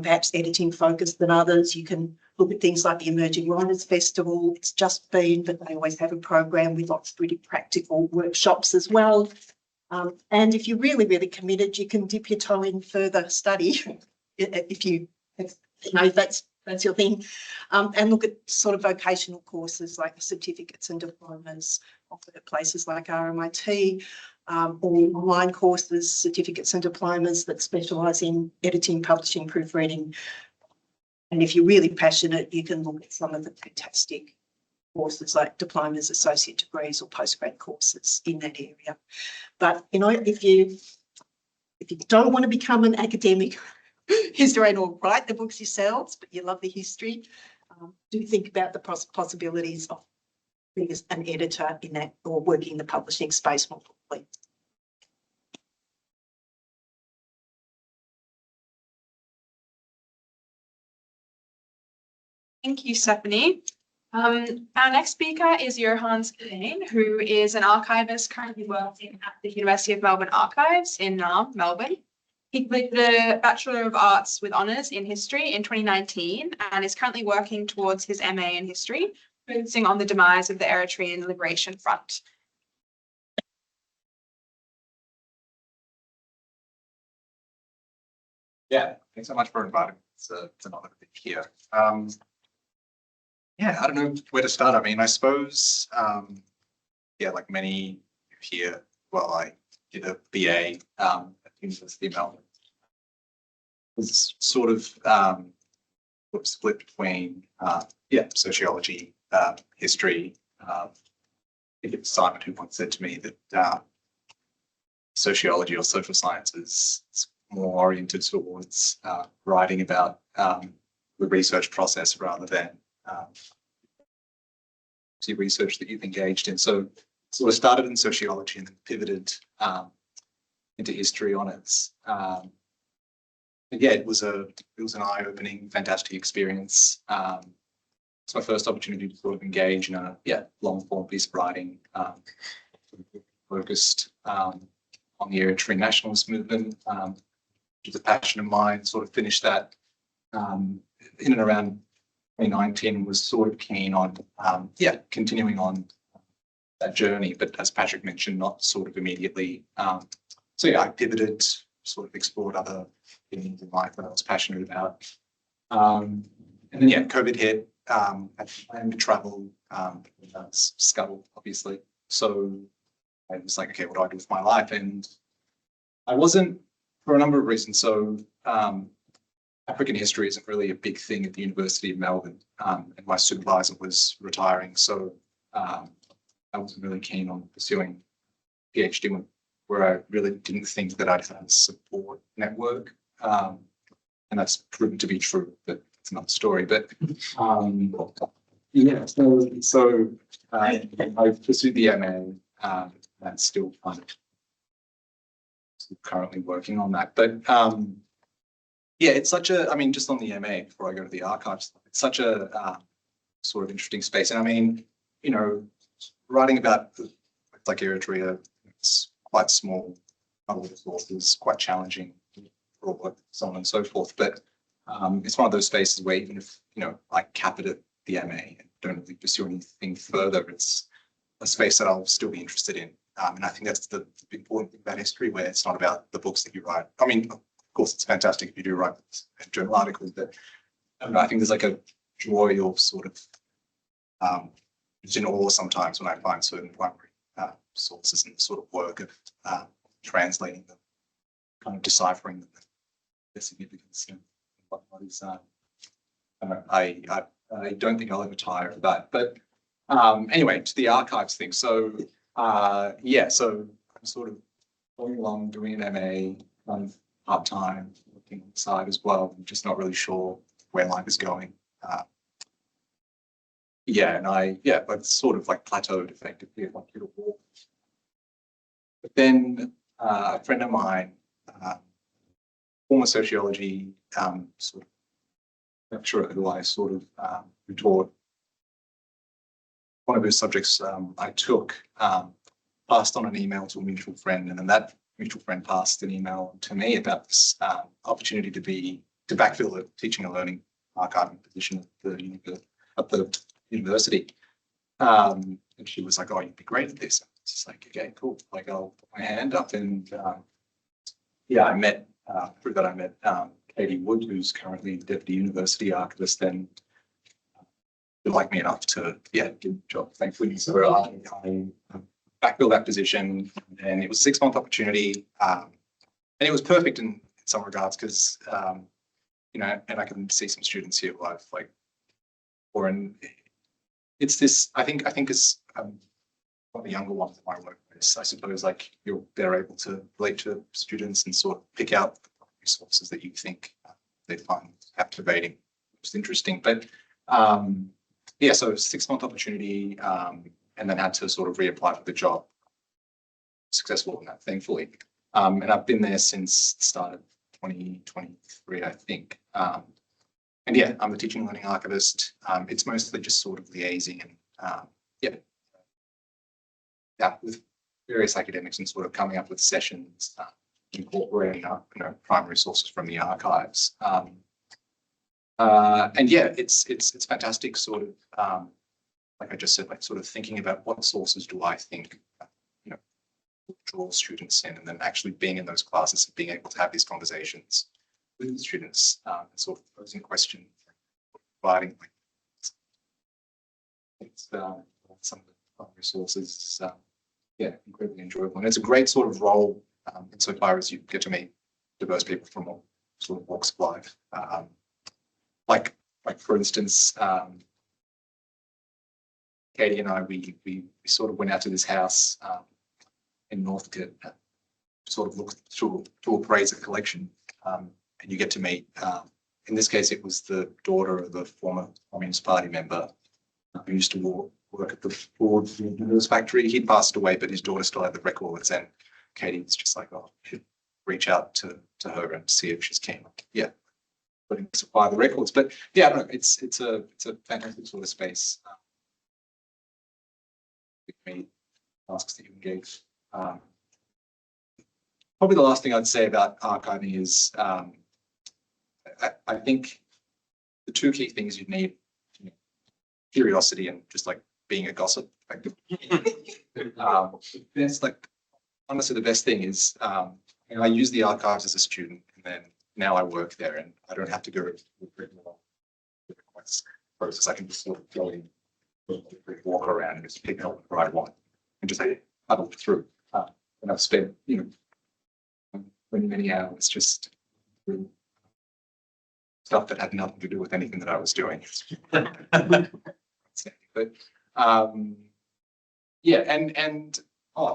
H: perhaps editing focused than others. You can look at things like the Emerging Writers Festival. It's just been, but they always have a program with lots of really practical workshops as well. And if you're really, really committed, you can dip your toe in further study if that's your thing, and look at sort of vocational courses like certificates and diplomas offered at places like RMIT, or online courses, certificates and diplomas that specialise in editing, publishing, proofreading. And if you're really passionate, you can look at some of the fantastic courses like diplomas, associate degrees or postgrad courses in that area. But, if you don't want to become an academic historian or write the books yourselves, but you love the history, do think about the possibilities of being an editor in that or working in the publishing space more broadly.
C: Thank you, Stephanie. Our next speaker is Yowhans Kidane, who is an archivist currently working at the University of Melbourne Archives in Melbourne. He completed a Bachelor of Arts with Honours in History in 2019 and is currently working towards his MA in History, focusing on the demise of the Eritrean Liberation Front.
I: Yeah, thanks so much for inviting me. It's an honour to be here. Yeah, I don't know where to start. I mean, I suppose, like many here, well, I did a BA at the University of Melbourne. It was sort of split between, sociology, history. I think it was Simon who once said to me that sociology or social sciences is more oriented towards writing about the research process rather than research that you've engaged in. So sort of started in sociology and then pivoted into history honours. And yeah, it was an eye-opening, fantastic experience. It's my first opportunity to sort of engage in a long-form piece of writing, focused on the Eritrean nationalist movement, which is a passion of mine. Sort of finished that in and around 2019. Was sort of keen on continuing on that journey, but as Patrick mentioned, not sort of immediately. So yeah, I pivoted, sort of explored other things in life that I was passionate about. And then yeah, COVID hit. I planned to travel, that's scuttled, obviously. So I was like, okay, what do I do with my life? And I wasn't, for a number of reasons. So African history isn't really a big thing at the University of Melbourne, and my supervisor was retiring. So I wasn't really keen on pursuing a PhD where I really didn't think that I'd have a support network. And that's proven to be true, but it's another story. But yeah, so I pursued the MA. That's still kind of currently working on that. But yeah, it's such a, I mean, just on the MA before I go to the archives, it's such a sort of interesting space. And I mean, you know, writing about like Eritrea, it's quite small, not all the sources, quite challenging, so on and so forth. But it's one of those spaces where even if, you know, I cap it at the MA and don't really pursue anything further, it's a space that I'll still be interested in. And I think that's the important thing about history, where it's not about the books that you write. I mean, of course, it's fantastic if you do write journal articles, but I think there's like a joy of sort of just in awe sometimes when I find certain primary sources and the sort of work of translating them, kind of deciphering them, their significance and what is. I don't think I'll ever tire of that. But anyway, to the archives thing. So yeah, so I'm sort of going along doing an MA, kind of part-time, looking on the side as well. I'm just not really sure where life is going. Yeah, and I've sort of like plateaued effectively at like little walk. But then a friend of mine, former sociology sort of lecturer who I sort of who taught one of his subjects I took, passed on an email to a mutual friend, and then that mutual friend passed an email to me about this opportunity to backfill the teaching and learning archiving position at the university. And she was like, "Oh, you'd be great at this." It's just like, okay, cool. Like, I'll put my hand up, and yeah, I met through that I met Katie Wood, who's currently deputy university archivist, and like me enough to give the job, thankfully. So I backfilled that position, and it was a 6-month opportunity, and it was perfect in some regards because you know, and I can see some students here who I've like, or in it's this. I think it's one of the younger ones in my workplace. I suppose like you're better able to relate to students and sort of pick out the resources that you think they find captivating, which is interesting. But yeah, so 6-month opportunity, and then had to sort of reapply for the job. Successful in that, thankfully. And I've been there since the start of 2023, I think. And yeah, I'm a teaching and learning archivist. It's mostly just sort of liaising and with various academics and sort of coming up with sessions, incorporating primary sources from the archives. And yeah, it's fantastic sort of, like I just said, like sort of thinking about what sources do I think, you know, draw students in, and then actually being in those classes and being able to have these conversations with the students, and sort of posing questions, providing like, it's some of the primary sources, incredibly enjoyable. And it's a great sort of role insofar as you get to meet diverse people from all sort of walks of life. Like for instance, Katie and I, we sort of went out to this house in Northcote, sort of look to appraise a collection, and you get to meet in this case, it was the daughter of the former Communist Party member who used to work at the Ford Noodles factory. He passed away, but his daughter still had the records, and Katie was just like, oh, you should reach out to her and see if she's keen. Yeah, but to supply the records. But yeah, no, it's a fantastic sort of space. Me tasks that you engage. Probably the last thing I'd say about archiving is I think the two key things you'd need, curiosity and just like being a gossip. It's like, honestly, the best thing is I use the archives as a student, and then now I work there and I don't have to go through the process. I can just sort of go in, walk around and just pick up what I want and just huddle through. And I've spent, many hours just doing stuff that had nothing to do with anything that I was doing. But yeah, and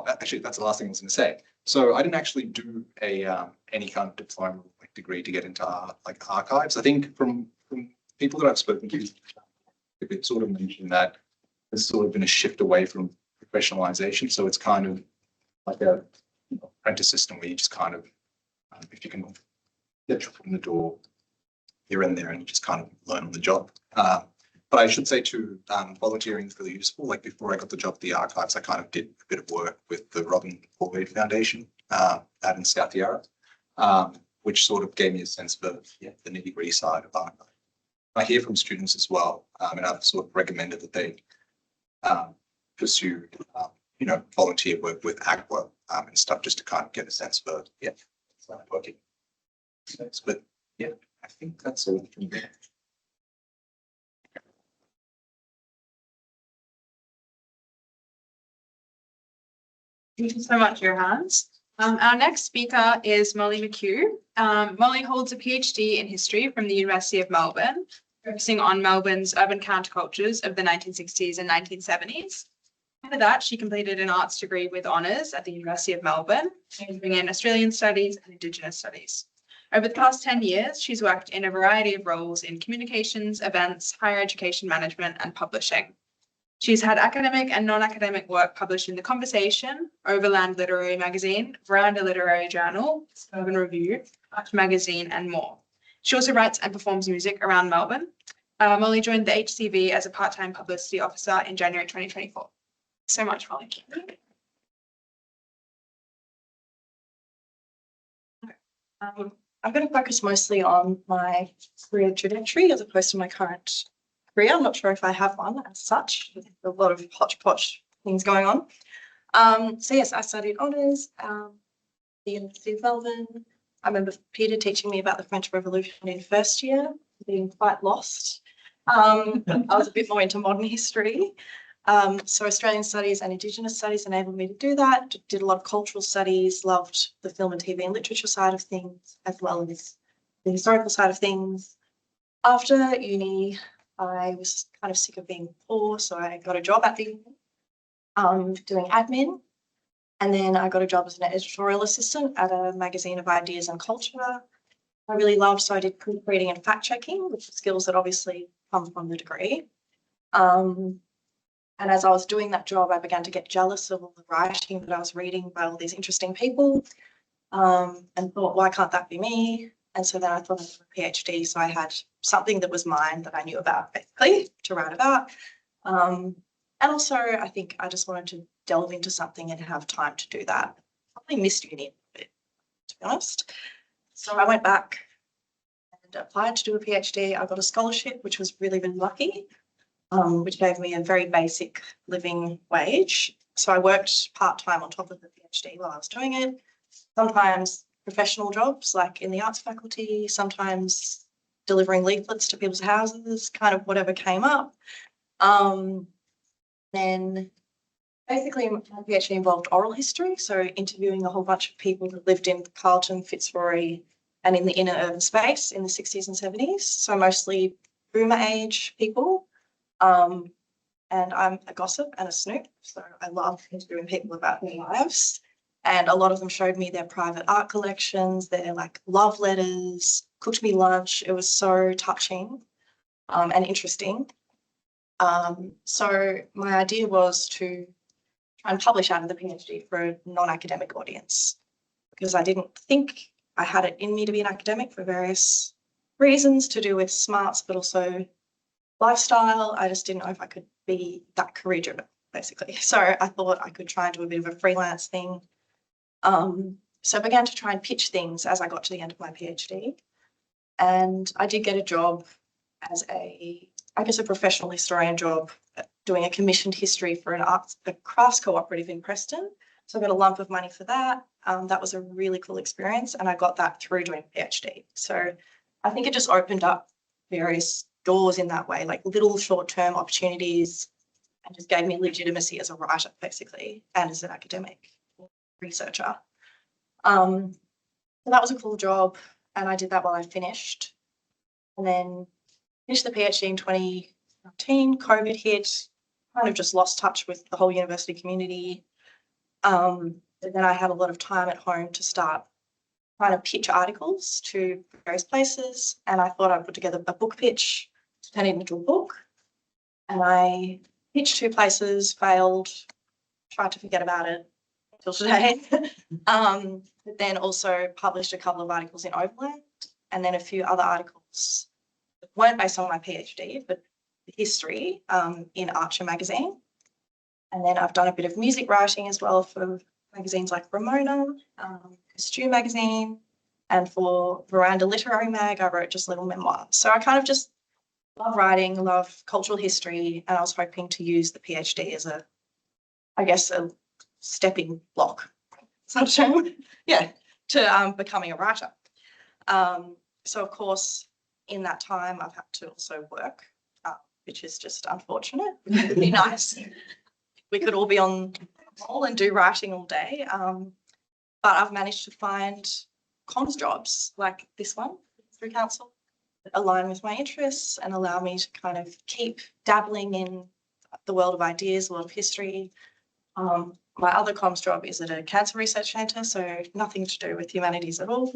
I: actually, that's the last thing I was going to say. So I didn't actually do a any kind of diploma like degree to get into archives. I think from people that I've spoken to, it sort of mentioned that there's sort of been a shift away from professionalization. So it's kind of like a apprentice system where you just kind of, if you can get your foot in the door, you're in there and you just kind of learn on the job. But I should say too, volunteering is really useful. Like before I got the job at the archives, I kind of did a bit of work with the Robin Boyd Foundation out in South Yarra, which sort of gave me a sense for the nitty-gritty side of archive. I hear from students as well, and I've sort of recommended that they pursue, volunteer work with ACWA and stuff, just to kind of get a sense for working. But yeah, I think that's all from there.
C: Thank you so much, Yowhans. Our next speaker is Molly McHugh. Molly holds a PhD in history from the University of Melbourne, focusing on Melbourne's urban countercultures of the 1960s and 1970s. After that, she completed an arts degree with honours at the University of Melbourne, majoring in Australian Studies and Indigenous Studies. Over the past 10 years, she's worked in a variety of roles in communications, events, higher education management, and publishing. She's had academic and non-academic work published in The Conversation, Overland Literary Magazine, Veranda Literary Journal, Suburban Review, Art Magazine, and more. She also writes and performs music around Melbourne. Molly joined the HCV as a part-time publicity officer in January 2024. Thanks so much, Molly.
J: I'm going to focus mostly on my career trajectory as opposed to my current career. I'm not sure if I have one as such. There's a lot of hodgepodge things going on. So yes, I studied honours at the University of Melbourne. I remember Peter teaching me about the French Revolution in first year, being quite lost. I was a bit more into modern history. So Australian Studies and Indigenous Studies enabled me to do that. Did a lot of cultural studies, loved the film and TV and literature side of things, as well as the historical side of things. After uni, I was kind of sick of being poor, so I got a job at the doing admin. And then I got a job as an editorial assistant at a magazine of ideas and culture. I really loved, so I did proofreading and fact checking, which are skills that obviously come from the degree. And as I was doing that job, I began to get jealous of all the writing that I was reading by all these interesting people, and thought, why can't that be me? And so then I thought of a PhD. So I had something that was mine that I knew about, basically, to write about. And also, I think I just wanted to delve into something and have time to do that. I probably missed uni a bit, to be honest. So I went back and applied to do a PhD. I got a scholarship, which was really, really lucky, which gave me a very basic living wage. So I worked part-time on top of the PhD while I was doing it. Sometimes professional jobs like in the arts faculty, sometimes delivering leaflets to people's houses, kind of whatever came up. Then basically my PhD involved oral history, so interviewing a whole bunch of people that lived in Carlton, Fitzroy, and in the inner urban space in the 60s and 70s, so mostly boomer age people. And I'm a gossip and a snoop, so I love interviewing people about their lives. And a lot of them showed me their private art collections, their like love letters, cooked me lunch. It was so touching and interesting. So my idea was to try and publish out of the PhD for a non-academic audience, because I didn't think I had it in me to be an academic for various reasons to do with smarts, but also lifestyle. I just didn't know if I could be that career driven, basically. So I thought I could try and do a bit of a freelance thing. So I began to try and pitch things as I got to the end of my PhD. And I did get a job as a professional historian job doing a commissioned history for a crafts cooperative in Preston. So I got a lump of money for that. That was a really cool experience, and I got that through doing a PhD. So I think it just opened up various doors in that way, like little short-term opportunities, and just gave me legitimacy as a writer, basically, and as an academic researcher. So that was a cool job, and I did that while I finished. And then finished the PhD in 2019, COVID hit, kind of just lost touch with the whole university community. And then I had a lot of time at home to start trying to pitch articles to various places. And I thought I'd put together a book pitch to turn it into a book. And I pitched 2 places, failed, tried to forget about it until today. But then also published a couple of articles in Overland, and then a few other articles that weren't based on my PhD, but history in Archer magazine. And then I've done a bit of music writing as well for magazines like Ramona, Stew magazine, and for Veranda Literary Mag, I wrote just little memoirs. So I kind of just love writing, love cultural history, and I was hoping to use the PhD as a stepping block, to becoming a writer. So of course, in that time, I've had to also work, which is just unfortunate. It would be nice. We could all be on roll and do writing all day. But I've managed to find comms jobs like this one through council that align with my interests and allow me to kind of keep dabbling in the world of ideas, the world of history. My other comms job is at a cancer research centre, so nothing to do with humanities at all.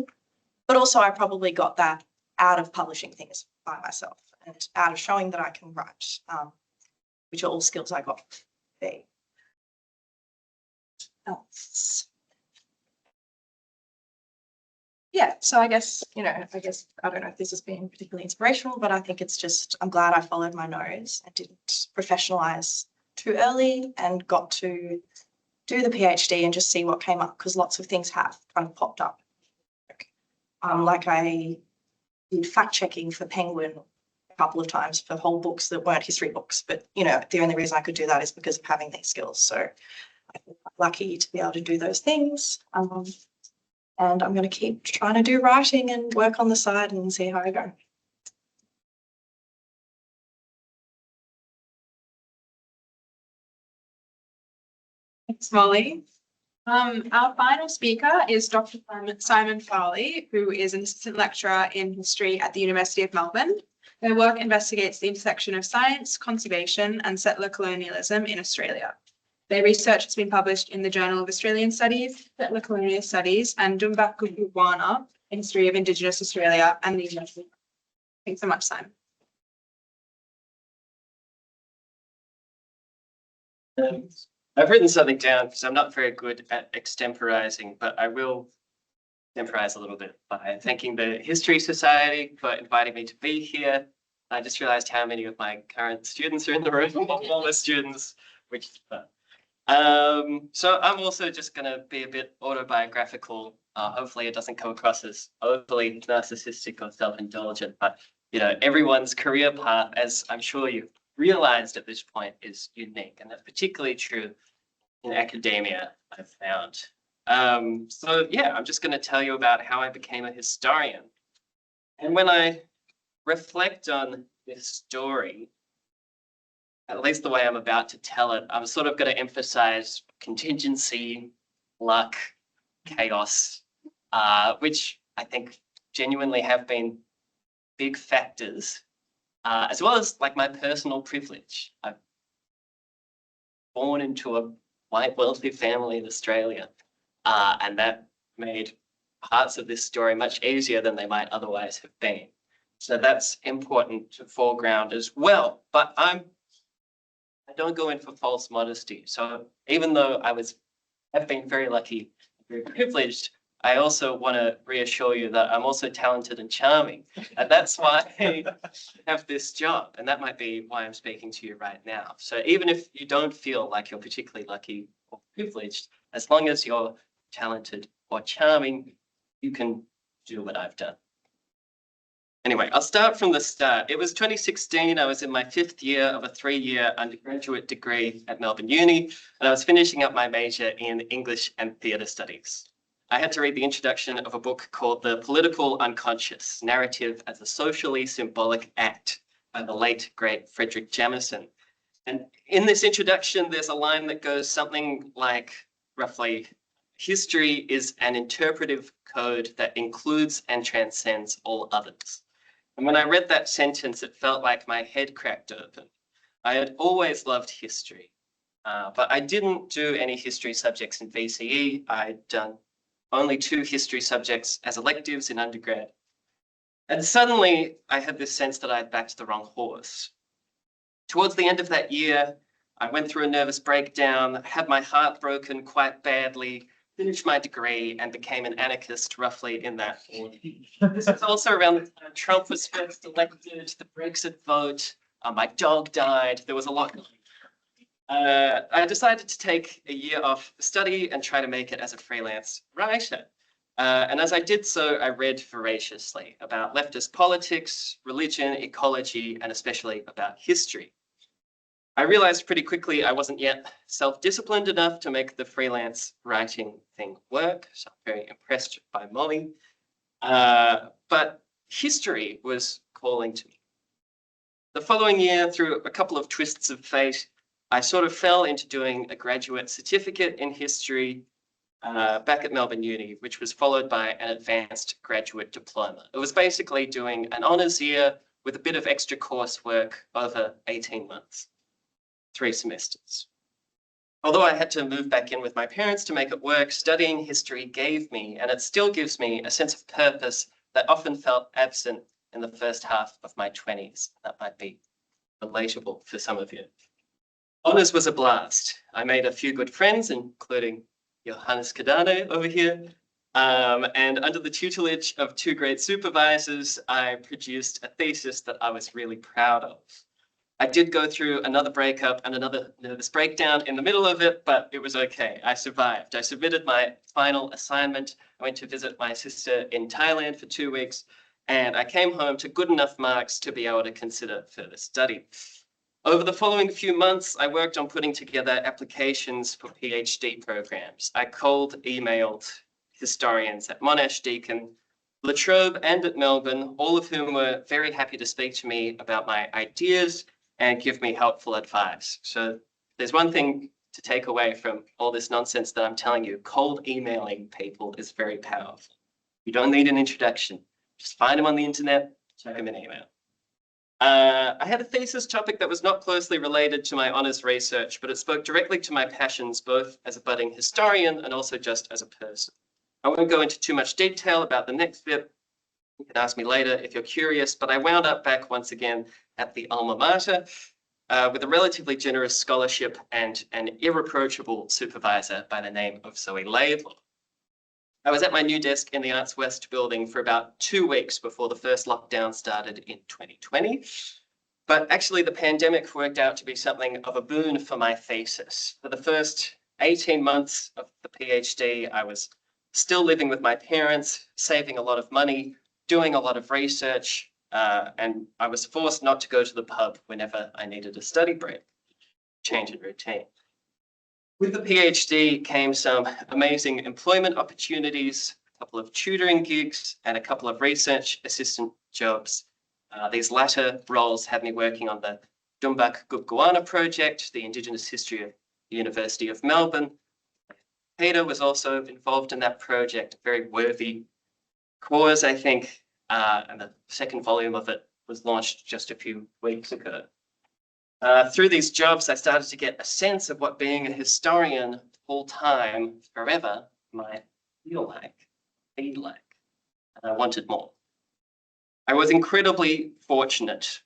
J: But also I probably got that out of publishing things by myself and out of showing that I can write, which are all skills I got there. Else. Yeah, so I guess, I don't know if this has been particularly inspirational, but I think it's just, I'm glad I followed my nose and didn't professionalize too early and got to do the PhD and just see what came up, because lots of things have kind of popped up. Like I did fact checking for Penguin a couple of times for whole books that weren't history books, but the only reason I could do that is because of having these skills. So I feel lucky to be able to do those things. And I'm going to keep trying to do writing and work on the side and see how I go.
C: Thanks, Molly. Our final speaker is Dr. Simon Farley, who is an assistant lecturer in history at the University of Melbourne. Their work investigates the intersection of science, conservation, and settler colonialism in Australia. Their research has been published in the Journal of Australian Studies, Settler Colonial Studies, and Dumbakuwana, History of Indigenous Australia, and the University. Thanks so much, Simon.
K: I've written something down because I'm not very good at extemporizing, but I will extemporize a little bit by thanking the History Society for inviting me to be here. I just realized how many of my current students are in the room, all the students, which is fun. So I'm also just going to be a bit autobiographical. Hopefully it doesn't come across as overly narcissistic or self-indulgent, but everyone's career path, as I'm sure you've realized at this point, is unique, and that's particularly true in academia, I've found. So yeah, I'm just going to tell you about how I became a historian. And when I reflect on this story, at least the way I'm about to tell it, I'm sort of going to emphasize contingency, luck, chaos, which I think genuinely have been big factors, as well as like my personal privilege. I'm born into a white wealthy family in Australia. And that made parts of this story much easier than they might otherwise have been. So that's important to foreground as well. But I don't go in for false modesty. So even though have been very lucky, very privileged, I also want to reassure you that I'm also talented and charming. And that's why I have this job. And that might be why I'm speaking to you right now. So even if you don't feel like you're particularly lucky or privileged, as long as you're talented or charming, you can do what I've done. Anyway, I'll start from the start. It was 2016. I was in my 5th year of a 3-year undergraduate degree at Melbourne Uni, and I was finishing up my major in English and Theatre Studies. I had to read the introduction of a book called The Political Unconscious, Narrative as a Socially Symbolic Act by the late, great Frederick Jamison. And in this introduction, there's a line that goes something like, roughly, history is an interpretive code that includes and transcends all others. And when I read that sentence, it felt like my head cracked open. I had always loved history, but I didn't do any history subjects in VCE. I'd done only 2 history subjects as electives in undergrad. And suddenly I had this sense that I had backed the wrong horse. Towards the end of that year, I went through a nervous breakdown, had my heart broken quite badly, finished my degree, and became an anarchist roughly in that order. This was also around the time Trump was first elected, the Brexit vote, my dog died, there was a lot going on. I decided to take a year off study and try to make it as a freelance writer. And as I did so, I read voraciously about leftist politics, religion, ecology, and especially about history. I realized pretty quickly I wasn't yet self-disciplined enough to make the freelance writing thing work, so I'm very impressed by Molly. But history was calling to me. The following year, through a couple of twists of fate, I sort of fell into doing a graduate certificate in history back at Melbourne Uni, which was followed by an advanced graduate diploma. It was basically doing an honours year with a bit of extra coursework over 18 months, 3 semesters. Although I had to move back in with my parents to make it work, studying history gave me, and it still gives me, a sense of purpose that often felt absent in the first half of my 20s. That might be relatable for some of you. Honours was a blast. I made a few good friends, including Yowhans Kidane over here. And under the tutelage of 2 great supervisors, I produced a thesis that I was really proud of. I did go through another breakup and another nervous breakdown in the middle of it, but it was okay. I survived. I submitted my final assignment. I went to visit my sister in Thailand for 2 weeks, and I came home to good enough marks to be able to consider further study. Over the following few months, I worked on putting together applications for PhD programs. I cold emailed historians at Monash Deakin, La Trobe, and at Melbourne, all of whom were very happy to speak to me about my ideas and give me helpful advice. So there's one thing to take away from all this nonsense that I'm telling you. Cold emailing people is very powerful. You don't need an introduction. Just find them on the internet, check them an email. I had a thesis topic that was not closely related to my honours research, but it spoke directly to my passions, both as a budding historian and also just as a person. I won't go into too much detail about the next bit. You can ask me later if you're curious, but I wound up back once again at the alma mater with a relatively generous scholarship and an irreproachable supervisor by the name of Zoe Laidlaw. I was at my new desk in the Arts West building for about 2 weeks before the first lockdown started in 2020. But actually the pandemic worked out to be something of a boon for my thesis. For the first 18 months of the PhD, I was still living with my parents, saving a lot of money, doing a lot of research, and I was forced not to go to the pub whenever I needed a study break, change in routine. With the PhD came some amazing employment opportunities, a couple of tutoring gigs, and a couple of research assistant jobs. These latter roles had me working on the Dumbak Gupguana project, the Indigenous history of the University of Melbourne. Peter was also involved in that project, a very worthy cause, I think, and the second volume of it was launched just a few weeks ago. Through these jobs, I started to get a sense of what being a historian full-time forever might feel like, be like, and I wanted more. I was incredibly fortunate,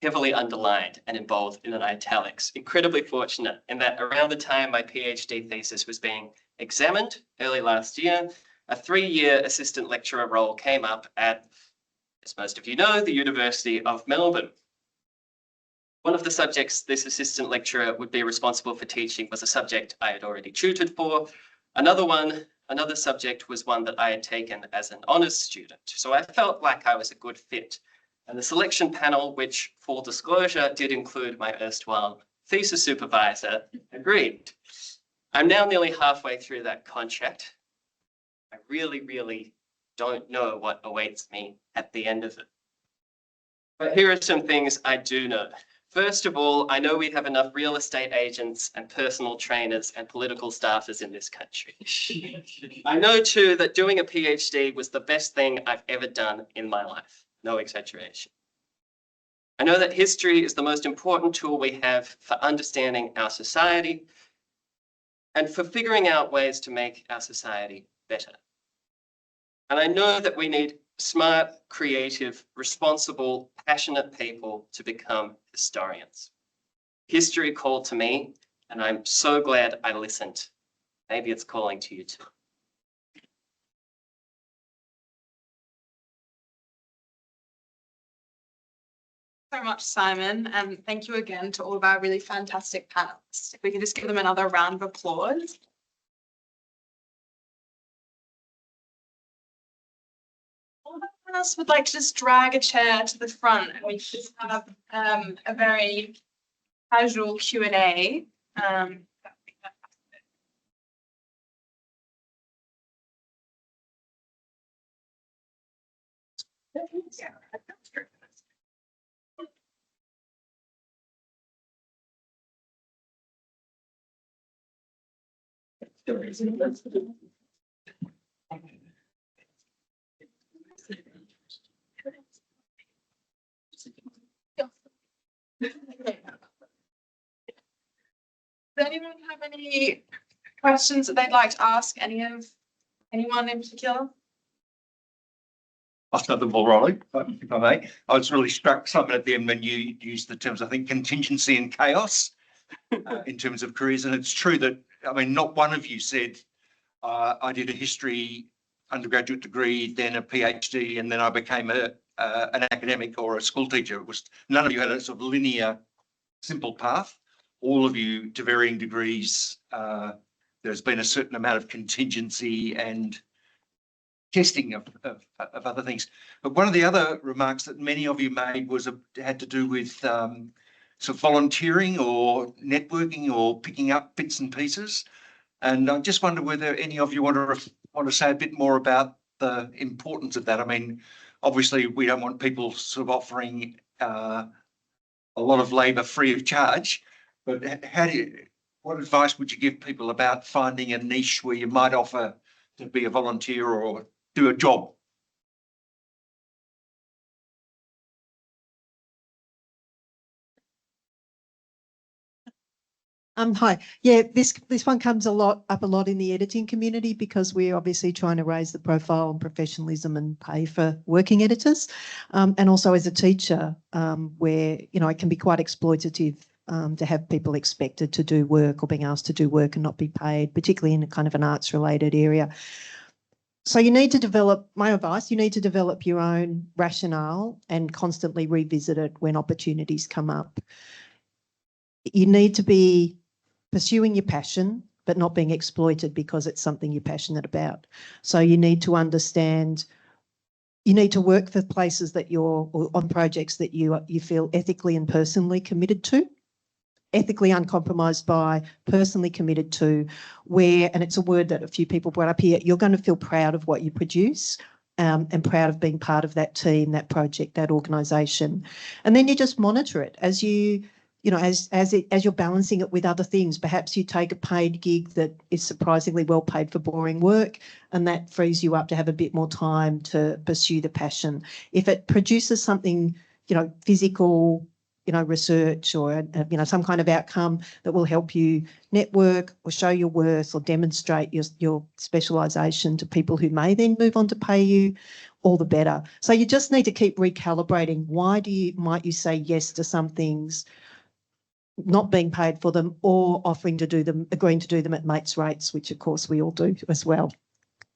K: heavily underlined and in bold in an italics, incredibly fortunate in that around the time my PhD thesis was being examined early last year, a 3-year assistant lecturer role came up at, as most of you know, the University of Melbourne. One of the subjects this assistant lecturer would be responsible for teaching was a subject I had already tutored for. Another subject was one that I had taken as an honours student. So I felt like I was a good fit. And the selection panel, which full disclosure did include my erstwhile thesis supervisor, agreed. I'm now nearly halfway through that contract. I really don't know what awaits me at the end of it. But here are some things I do know. First of all, I know we have enough real estate agents and personal trainers and political staffers in this country. I know too that doing a PhD was the best thing I've ever done in my life. No exaggeration. I know that history is the most important tool we have for understanding our society and for figuring out ways to make our society better. And I know that we need smart, creative, responsible, passionate people to become historians. History called to me, and I'm so glad I listened. Maybe it's calling to you too.
C: So much, Simon, and thank you again to all of our really fantastic panelists. If we can just give them another round of applause. All of us would like to just drag a chair to the front and we just have a very casual Q&A. Does anyone have any questions that they'd like to ask anyone in particular?
B: I'll start the ball rolling, if I may. I was really struck, Simon, at the end when you used the terms, I think, contingency and chaos in terms of careers. And it's true that, I mean, not one of you said, I did a history undergraduate degree, then a PhD, and then I became an academic or a school teacher. It was, none of you had a sort of linear, simple path. All of you, to varying degrees, there's been a certain amount of contingency and testing of other things. But one of the other remarks that many of you made was had to do with sort of volunteering or networking or picking up bits and pieces. And I just wonder whether any of you want to say a bit more about the importance of that. I mean, obviously we don't want people sort of offering a lot of labour free of charge, but what advice would you give people about finding a niche where you might offer to be a volunteer or do a job?
L: Hi. Yeah, this one comes up a lot in the editing community because we're obviously trying to raise the profile and professionalism and pay for working editors. And also as a teacher, where, you know, it can be quite exploitative to have people expected to do work or being asked to do work and not be paid, particularly in a kind of an arts related area. So you need to develop, my advice, you need to develop your own rationale and constantly revisit it when opportunities come up. You need to be pursuing your passion, but not being exploited because it's something you're passionate about. So you need to understand, you need to work for places that you're, or on projects that you feel ethically and personally committed to. Ethically uncompromised by, personally committed to, where, and it's a word that a few people brought up here, you're going to feel proud of what you produce and proud of being part of that team, that project, that organisation. And then you just monitor it as as you're balancing it with other things. Perhaps you take a paid gig that is surprisingly well paid for boring work, and that frees you up to have a bit more time to pursue the passion. If it produces something, physical, research or, some kind of outcome that will help you network or show your worth or demonstrate your specialisation to people who may then move on to pay you, all the better. So you just need to keep recalibrating. Why might you say yes to some things, not being paid for them, or agreeing to do them at mates rates, which of course we all do as well.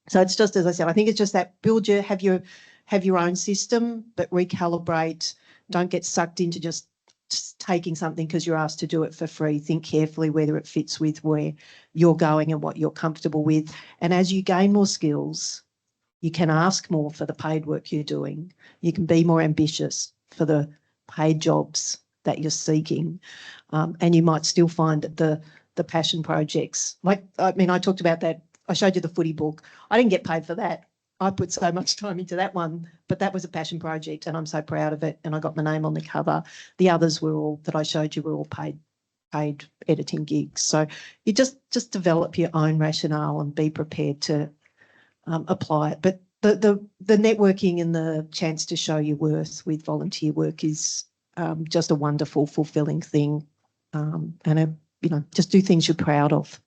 L: So it's just, as I said, I think it's just that have your own system, but recalibrate. Don't get sucked into just taking something because you're asked to do it for free. Think carefully whether it fits with where you're going and what you're comfortable with. And as you gain more skills, you can ask more for the paid work you're doing. You can be more ambitious for the paid jobs that you're seeking. And you might still find that the passion projects, I talked about that. I showed you the footy book. I didn't get paid for that. I put so much time into that one, but that was a passion project and I'm so proud of it, and I got my name on the cover. The others that I showed you were all paid editing gigs. So you just develop your own rationale and be prepared to apply it. But the networking and the chance to show your worth with volunteer work is just a wonderful, fulfilling thing, and just do things you're proud of.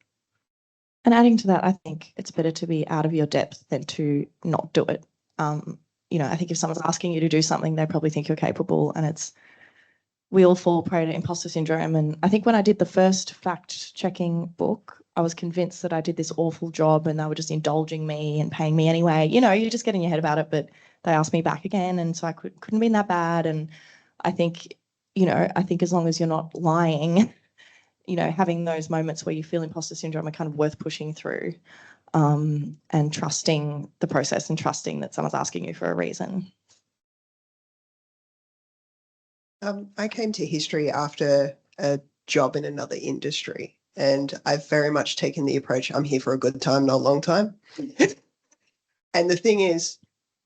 J: And adding to that, I think it's better to be out of your depth than to not do it. I think if someone's asking you to do something, they probably think you're capable, and we all fall prey to imposter syndrome. And I think when I did the first fact-checking book, I was convinced that I did this awful job and they were just indulging me and paying me anyway. You just get in your head about it, but they asked me back again, and so I couldn't have been that bad. And I think, as long as you're not lying, having those moments where you feel imposter syndrome are kind of worth pushing through, and trusting the process and trusting that someone's asking you for a reason.
G: I came to history after a job in another industry, and I've very much taken the approach, I'm here for a good time, not a long time. And the thing is,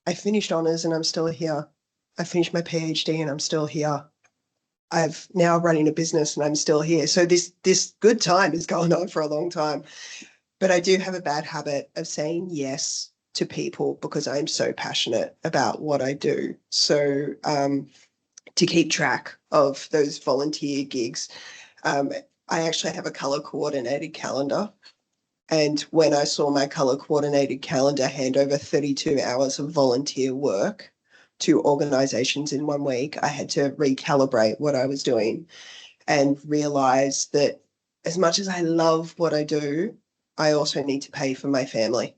G: I finished honours and I'm still here. I finished my PhD and I'm still here. I've now running a business and I'm still here. So this good time is going on for a long time. But I do have a bad habit of saying yes to people because I'm so passionate about what I do. So to keep track of those volunteer gigs, I actually have a colour coordinated calendar. And when I saw my colour coordinated calendar hand over 32 hours of volunteer work to organisations in 1 week, I had to recalibrate what I was doing and realise that as much as I love what I do, I also need to pay for my family.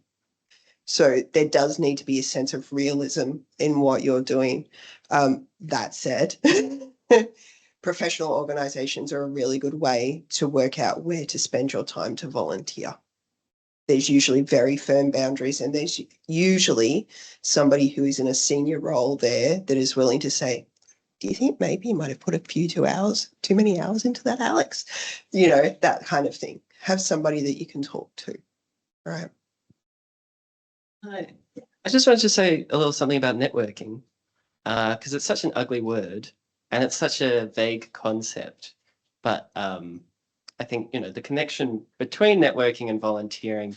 G: So there does need to be a sense of realism in what you're doing. That said, professional organisations are a really good way to work out where to spend your time to volunteer. There's usually very firm boundaries, and there's usually somebody who is in a senior role there that is willing to say, do you think maybe you might have put too many hours into that, Alex? That kind of thing. Have somebody that you can talk to, right?
K: I just wanted to say a little something about networking, because it's such an ugly word and it's such a vague concept. But I think, the connection between networking and volunteering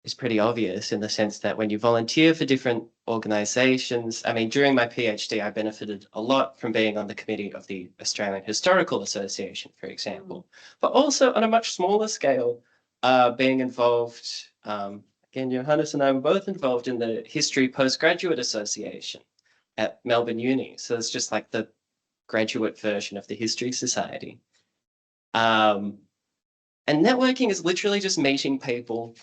K: is pretty obvious in the sense that when you volunteer for different organisations, during my PhD, I benefited a lot from being on the committee of the Australian Historical Association, for example, but also on a much smaller scale, being involved, again, Johannes and I were both involved in the History Postgraduate Association at Melbourne Uni. So it's just like the graduate version of the History Society. And networking is literally just meeting people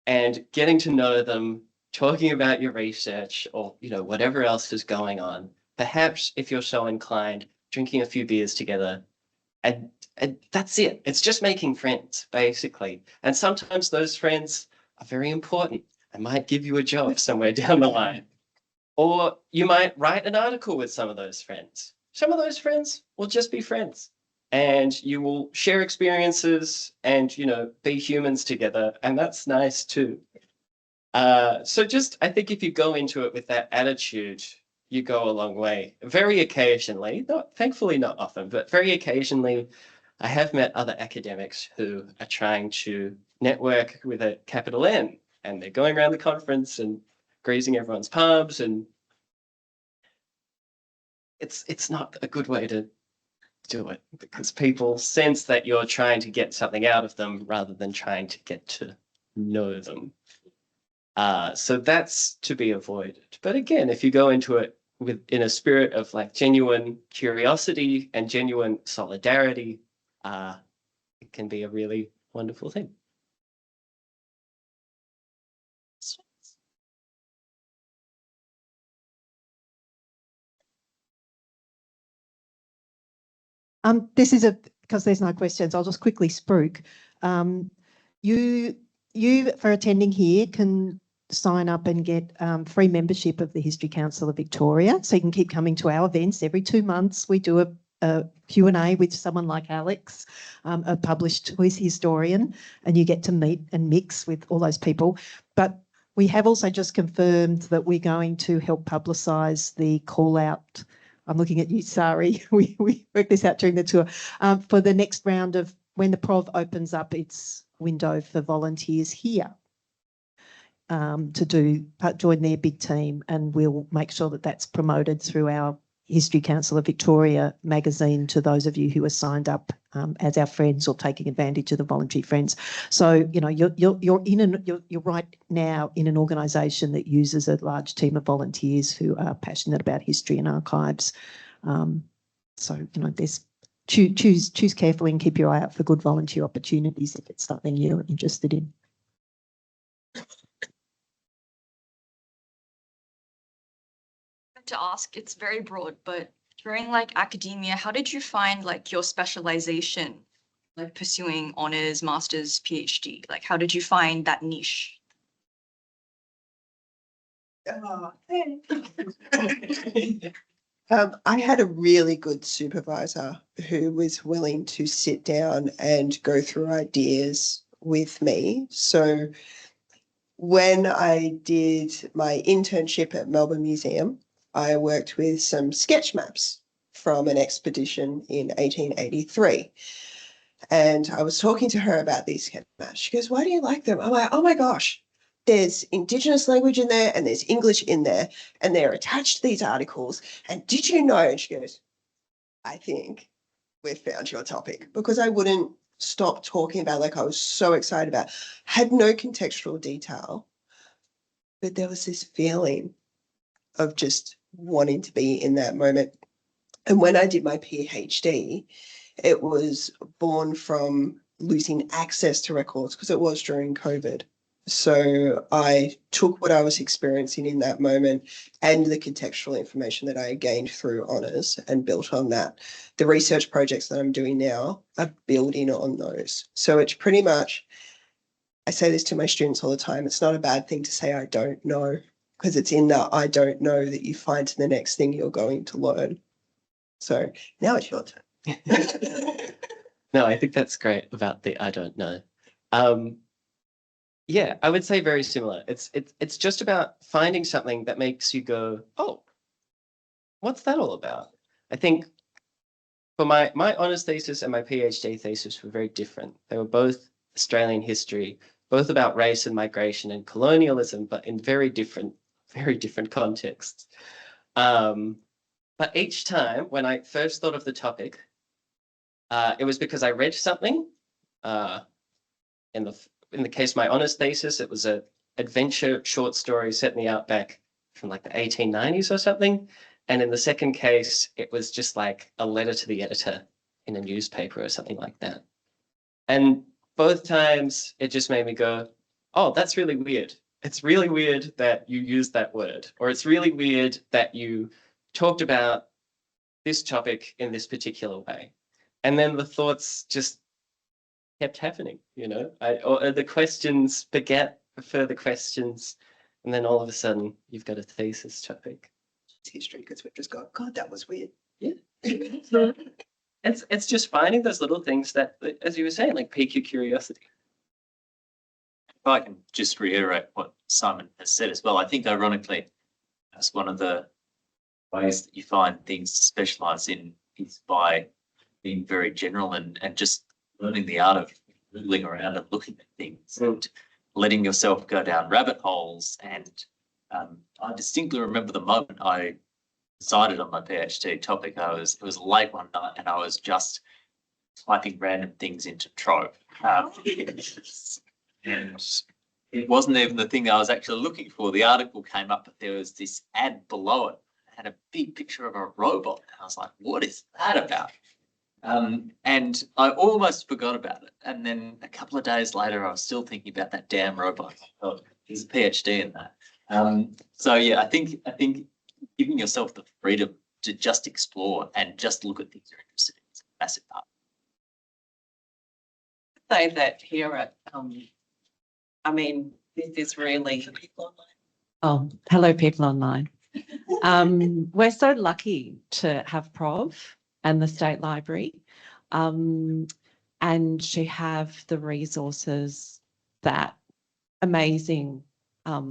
K: and getting to know them, talking about your research or, whatever else is going on. Perhaps if you're so inclined, drinking a few beers together, and that's it. It's just making friends, basically. And sometimes those friends are very important and might give you a job somewhere down the line. Or you might write an article with some of those friends. Some of those friends will just be friends. And you will share experiences and, be humans together. And that's nice too. So I think if you go into it with that attitude, you go a long way. Very occasionally, thankfully not often, but very occasionally, I have met other academics who are trying to network with a capital N, and they're going around the conference and greasing everyone's pubs, and it's not a good way to do it, because people sense that you're trying to get something out of them rather than trying to get to know them. So that's to be avoided. But again, if you go into it in a spirit of like genuine curiosity and genuine solidarity, it can be a really wonderful thing.
L: This is because there's no questions, I'll just quickly spruik. You for attending here can sign up and get free membership of the History Council of Victoria. So you can keep coming to our events every 2 months. We do a Q&A with someone like Alex, a published choice historian, and you get to meet and mix with all those people. But we have also just confirmed that we're going to help publicise the call out. I'm looking at you, Sari. We worked this out during the tour for the next round of when the Prov opens up its window for volunteers here to join their big team, and we'll make sure that that's promoted through our History Council of Victoria magazine to those of you who are signed up as our friends or taking advantage of the voluntary friends. So you know you're right now in an organisation that uses a large team of volunteers who are passionate about history and archives. So you know choose carefully and keep your eye out for good volunteer opportunities if it's something you're interested in.
M: To ask, it's very broad, but during like academia, how did you find like your specialization, like pursuing honors, masters, PhD? Like how did you find that niche?
G: I had a really good supervisor who was willing to sit down and go through ideas with me. So when I did my internship at Melbourne Museum, I worked with some sketch maps from an expedition in 1883. And I was talking to her about these sketch maps. She goes, "Why do you like them?" I'm like, "Oh my gosh, there's Indigenous language in there and there's English in there and they're attached to these articles. And did you know?" And she goes, "I think we've found your topic," because I wouldn't stop talking about, like, I was so excited about, had no contextual detail, but there was this feeling of just wanting to be in that moment. And when I did my PhD, it was born from losing access to records because it was during COVID. So I took what I was experiencing in that moment and the contextual information that I gained through honours and built on that. The research projects that I'm doing now are building on those. So it's pretty much, I say this to my students all the time, it's not a bad thing to say I don't know, because it's in that I don't know that you find the next thing you're going to learn. So now it's your turn.
K: No, I think that's great about the I don't know. Yeah, I would say very similar. It's just about finding something that makes you go, "Oh, what's that all about?" I think for my honours thesis and my PhD thesis were very different. They were both Australian history, both about race and migration and colonialism, but in very different contexts. But each time when I first thought of the topic, it was because I read something. In the case of my honours thesis, it was an adventure short story set in the outback from like the 1890s or something. And in the second case, it was just like a letter to the editor in a newspaper or something like that. And both times it just made me go, "Oh, that's really weird. It's really weird that you used that word," or "It's really weird that you talked about this topic in this particular way." And then the thoughts just kept happening, you know, or the questions beget further questions. And then all of a sudden you've got a thesis topic.
G: It's history because we've just gone, "God, that was weird."
K: Yeah. It's just finding those little things that, as you were saying, like pique your curiosity.
N: If I can just reiterate what Simon has said as well, I think ironically, that's one of the ways that you find things to specialise in is by being very general and just learning the art of Googling around and looking at things and letting yourself go down rabbit holes. And I distinctly remember the moment I decided on my PhD topic, it was late one night and I was just typing random things into Trove. And it wasn't even the thing that I was actually looking for. The article came up, but there was this ad below it. It had a big picture of a robot. And I was like, what is that about? And I almost forgot about it. And then a couple of days later, I was still thinking about that damn robot. Oh, there's a PhD in that. So yeah, I think giving yourself the freedom to just explore and just look at things you're interested in is a massive part.
F: Say that here at, I mean, this is really. Oh, hello, people online. We're so lucky to have Prov and the State Library, and to have the resources that amazing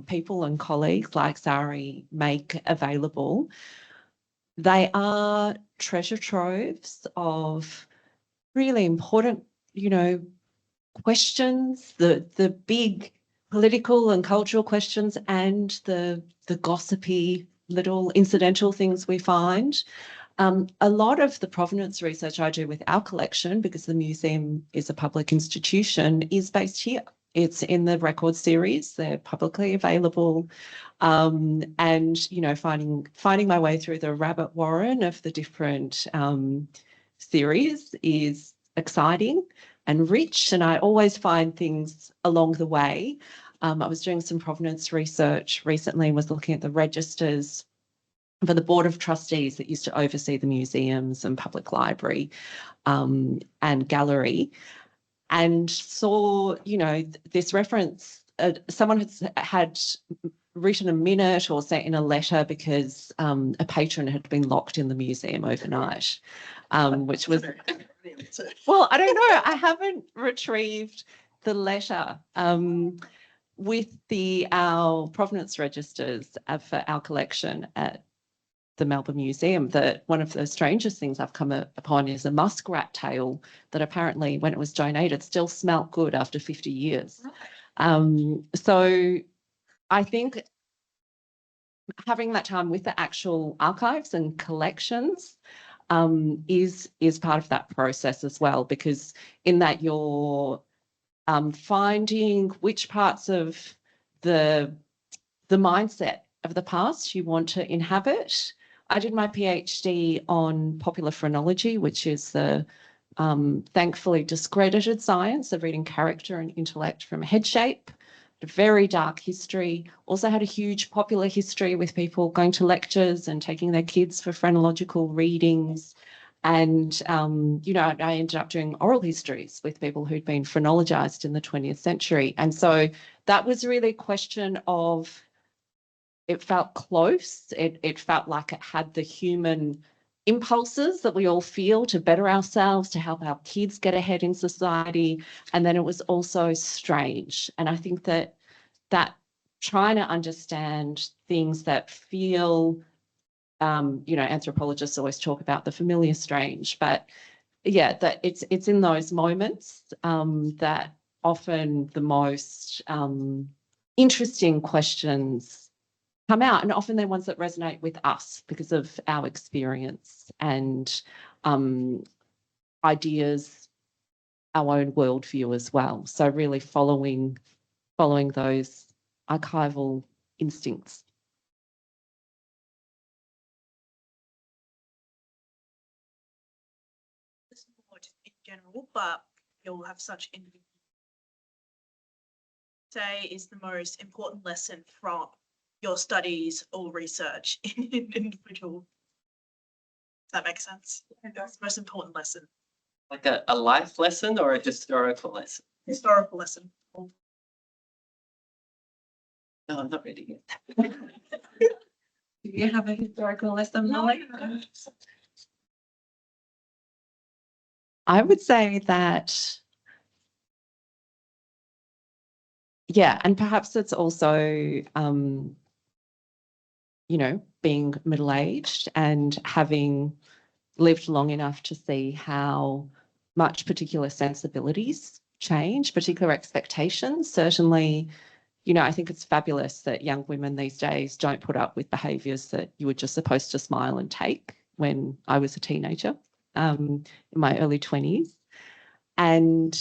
F: people and colleagues like Sari make available. They are treasure troves of really important, questions, the big political and cultural questions, and the gossipy little incidental things we find. A lot of the provenance research I do with our collection, because the museum is a public institution, is based here. It's in the record series. They're publicly available. And, finding my way through the rabbit warren of the different series is exciting and rich. And I always find things along the way. I was doing some provenance research recently and was looking at the registers for the Board of Trustees that used to oversee the museums and public library and gallery, and saw, this reference, someone had written a minute or sent in a letter because a patron had been locked in the museum overnight, which was, well, I don't know, I haven't retrieved the letter. With our provenance registers for our collection at the Melbourne Museum, that one of the strangest things I've come upon is a muskrat tail that apparently, when it was donated, still smelt good after 50 years. Right. So I think having that time with the actual archives and collections is part of that process as well, because in that you're finding which parts of the mindset of the past you want to inhabit. I did my PhD on popular phrenology, which is the thankfully discredited science of reading character and intellect from head shape. A very dark history. Also had a huge popular history with people going to lectures and taking their kids for phrenological readings. And, I ended up doing oral histories with people who'd been phrenologized in the 20th century. And so that was really a question of, it felt close. It felt like it had the human impulses that we all feel to better ourselves, to help our kids get ahead in society. And then it was also strange. And I think that trying to understand things that feel, anthropologists always talk about the familiar strange, but yeah, that it's in those moments that often the most interesting questions come out, and often they're ones that resonate with us because of our experience and ideas, our own worldview as well. So really following those archival instincts.
O: In general, but you'll have such individual. Say is the most important lesson from your studies or research in individual. Does that make sense? That's the most important lesson.
K: Like a life lesson or a historical lesson?
O: Historical lesson.
K: No, I'm not reading it.
F: Do you have a historical lesson, Molly? I would say that, yeah, and perhaps it's also, being middle-aged and having lived long enough to see how much particular sensibilities change, particular expectations. Certainly, I think it's fabulous that young women these days don't put up with behaviours that you were just supposed to smile and take when I was a teenager, in my early 20s. And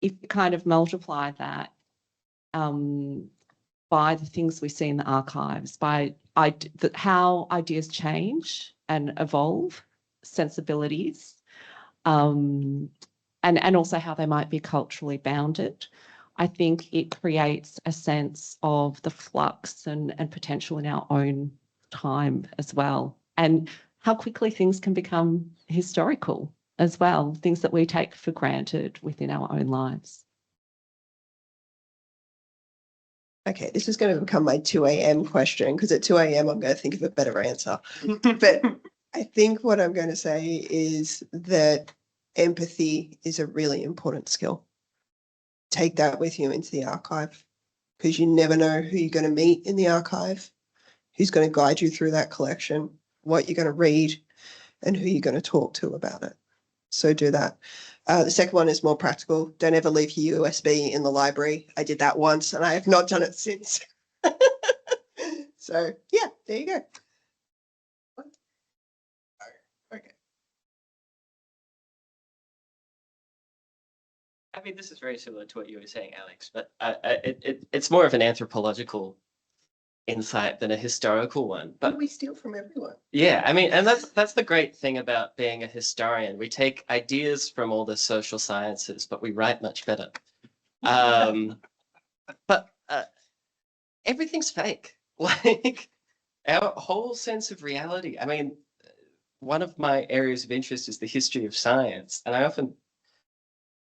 F: if you kind of multiply that by the things we see in the archives, by how ideas change and evolve, sensibilities, and also how they might be culturally bounded, I think it creates a sense of the flux and potential in our own time as well, and how quickly things can become historical as well, things that we take for granted within our own lives.
G: Okay, this is going to become my 2 a.m. question, because at 2 a.m. I'm going to think of a better answer. But I think what I'm going to say is that empathy is a really important skill. Take that with you into the archive, because you never know who you're going to meet in the archive, who's going to guide you through that collection, what you're going to read, and who you're going to talk to about it. So do that. The second one is more practical. Don't ever leave your USB in the library. I did that once and I have not done it since. So yeah, there you go. Okay.
K: I mean, this is very similar to what you were saying, Alex, but it's more of an anthropological insight than a historical one. But
G: we steal from everyone.
K: yeah, I mean, and that's the great thing about being a historian. We take ideas from all the social sciences, but we write much better. But everything's fake. Like our whole sense of reality. I mean, one of my areas of interest is the history of science, and I often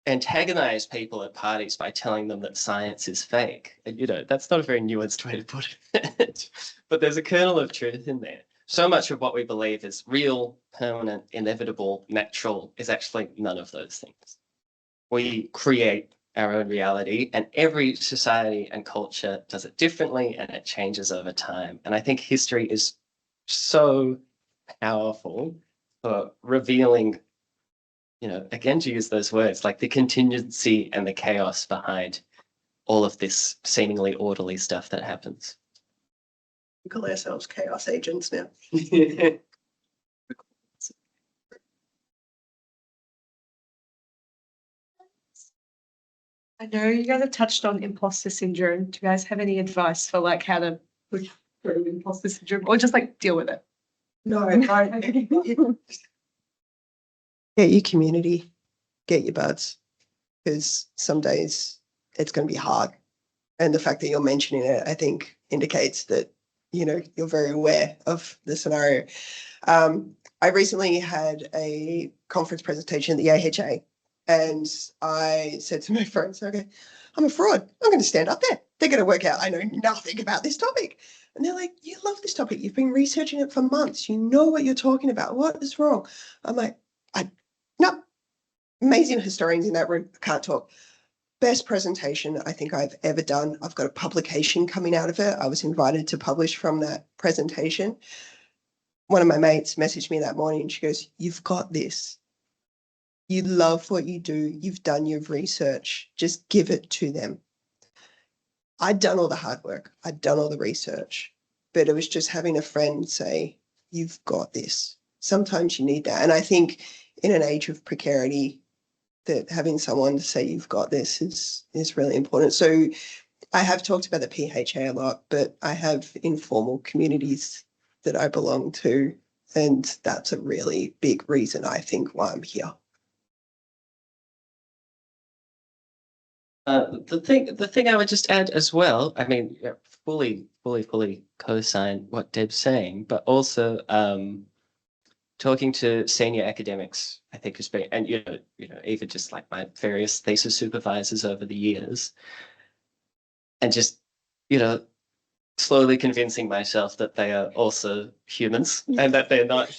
K: antagonize people at parties by telling them that science is fake. And, that's not a very nuanced way to put it, but there's a kernel of truth in there. So much of what we believe is real, permanent, inevitable, natural is actually none of those things. We create our own reality, and every society and culture does it differently, and it changes over time. And I think history is so powerful for revealing, again, to use those words, like the contingency and the chaos behind all of this seemingly orderly stuff that happens.
G: We call ourselves chaos agents now.
A: I know you guys have touched on imposter syndrome. Do you guys have any advice for like how to push through imposter syndrome or just like deal with it?
G: No, get your community, get your buds, because some days it's going to be hard. And the fact that you're mentioning it, I think, indicates that, you're very aware of the scenario. I recently had a conference presentation at the AHA, and I said to my friends, okay, I'm a fraud. I'm going to stand up there. They're going to work out I know nothing about this topic. And they're like, you love this topic. You've been researching it for months. You know what you're talking about. What is wrong? I'm like, no, amazing historians in that room. I can't talk. Best presentation I think I've ever done. I've got a publication coming out of it. I was invited to publish from that presentation. One of my mates messaged me that morning and she goes, you've got this. You love what you do. You've done your research. Just give it to them. I'd done all the hard work. I'd done all the research, but it was just having a friend say, you've got this. Sometimes you need that. And I think in an age of precarity, that having someone to say you've got this is really important. So I have talked about the PHA a lot, but I have informal communities that I belong to, and that's a really big reason I think why I'm here.
K: The thing I would just add as well, I mean, fully co-sign what Deb's saying, but also talking to senior academics, I think has been, and even just like my various thesis supervisors over the years, and just slowly convincing myself that they are also humans and that they're not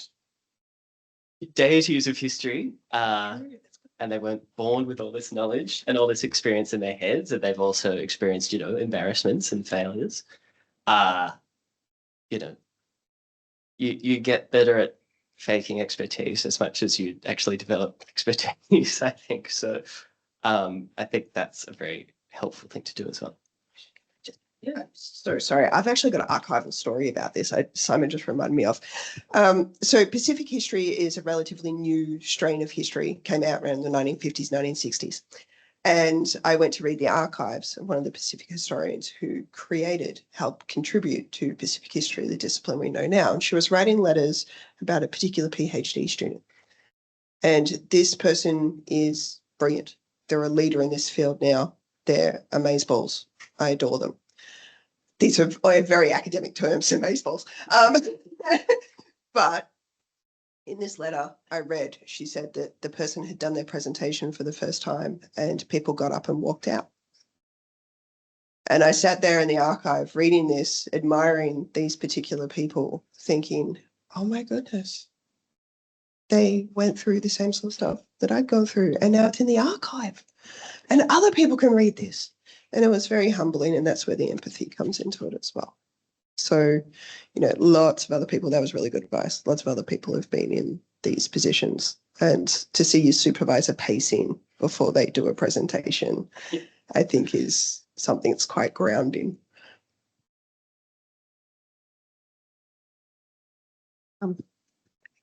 K: deities of history, and they weren't born with all this knowledge and all this experience in their heads, and they've also experienced embarrassments and failures. You get better at faking expertise as much as you actually develop expertise, I think. So I think that's a very helpful thing to do as well.
G: So sorry, I've actually got an archival story about this. Simon just reminded me of. So Pacific history is a relatively new strain of history, came out around the 1950s, 1960s. And I went to read the archives of one of the Pacific historians who helped contribute to Pacific history, the discipline we know now. And she was writing letters about a particular PhD student. And this person is brilliant. They're a leader in this field now. They're amazeballs. I adore them. These are very academic terms, amazeballs. But in this letter I read, she said that the person had done their presentation for the first time and people got up and walked out. And I sat there in the archive reading this, admiring these particular people, thinking, oh my goodness, they went through the same sort of stuff that I'd gone through, and now it's in the archive and other people can read this. And it was very humbling, and that's where the empathy comes into it as well. So, you know, lots of other people, that was really good advice. Lots of other people have been in these positions, and to see your supervisor pacing before they do a presentation, I think is something that's quite grounding.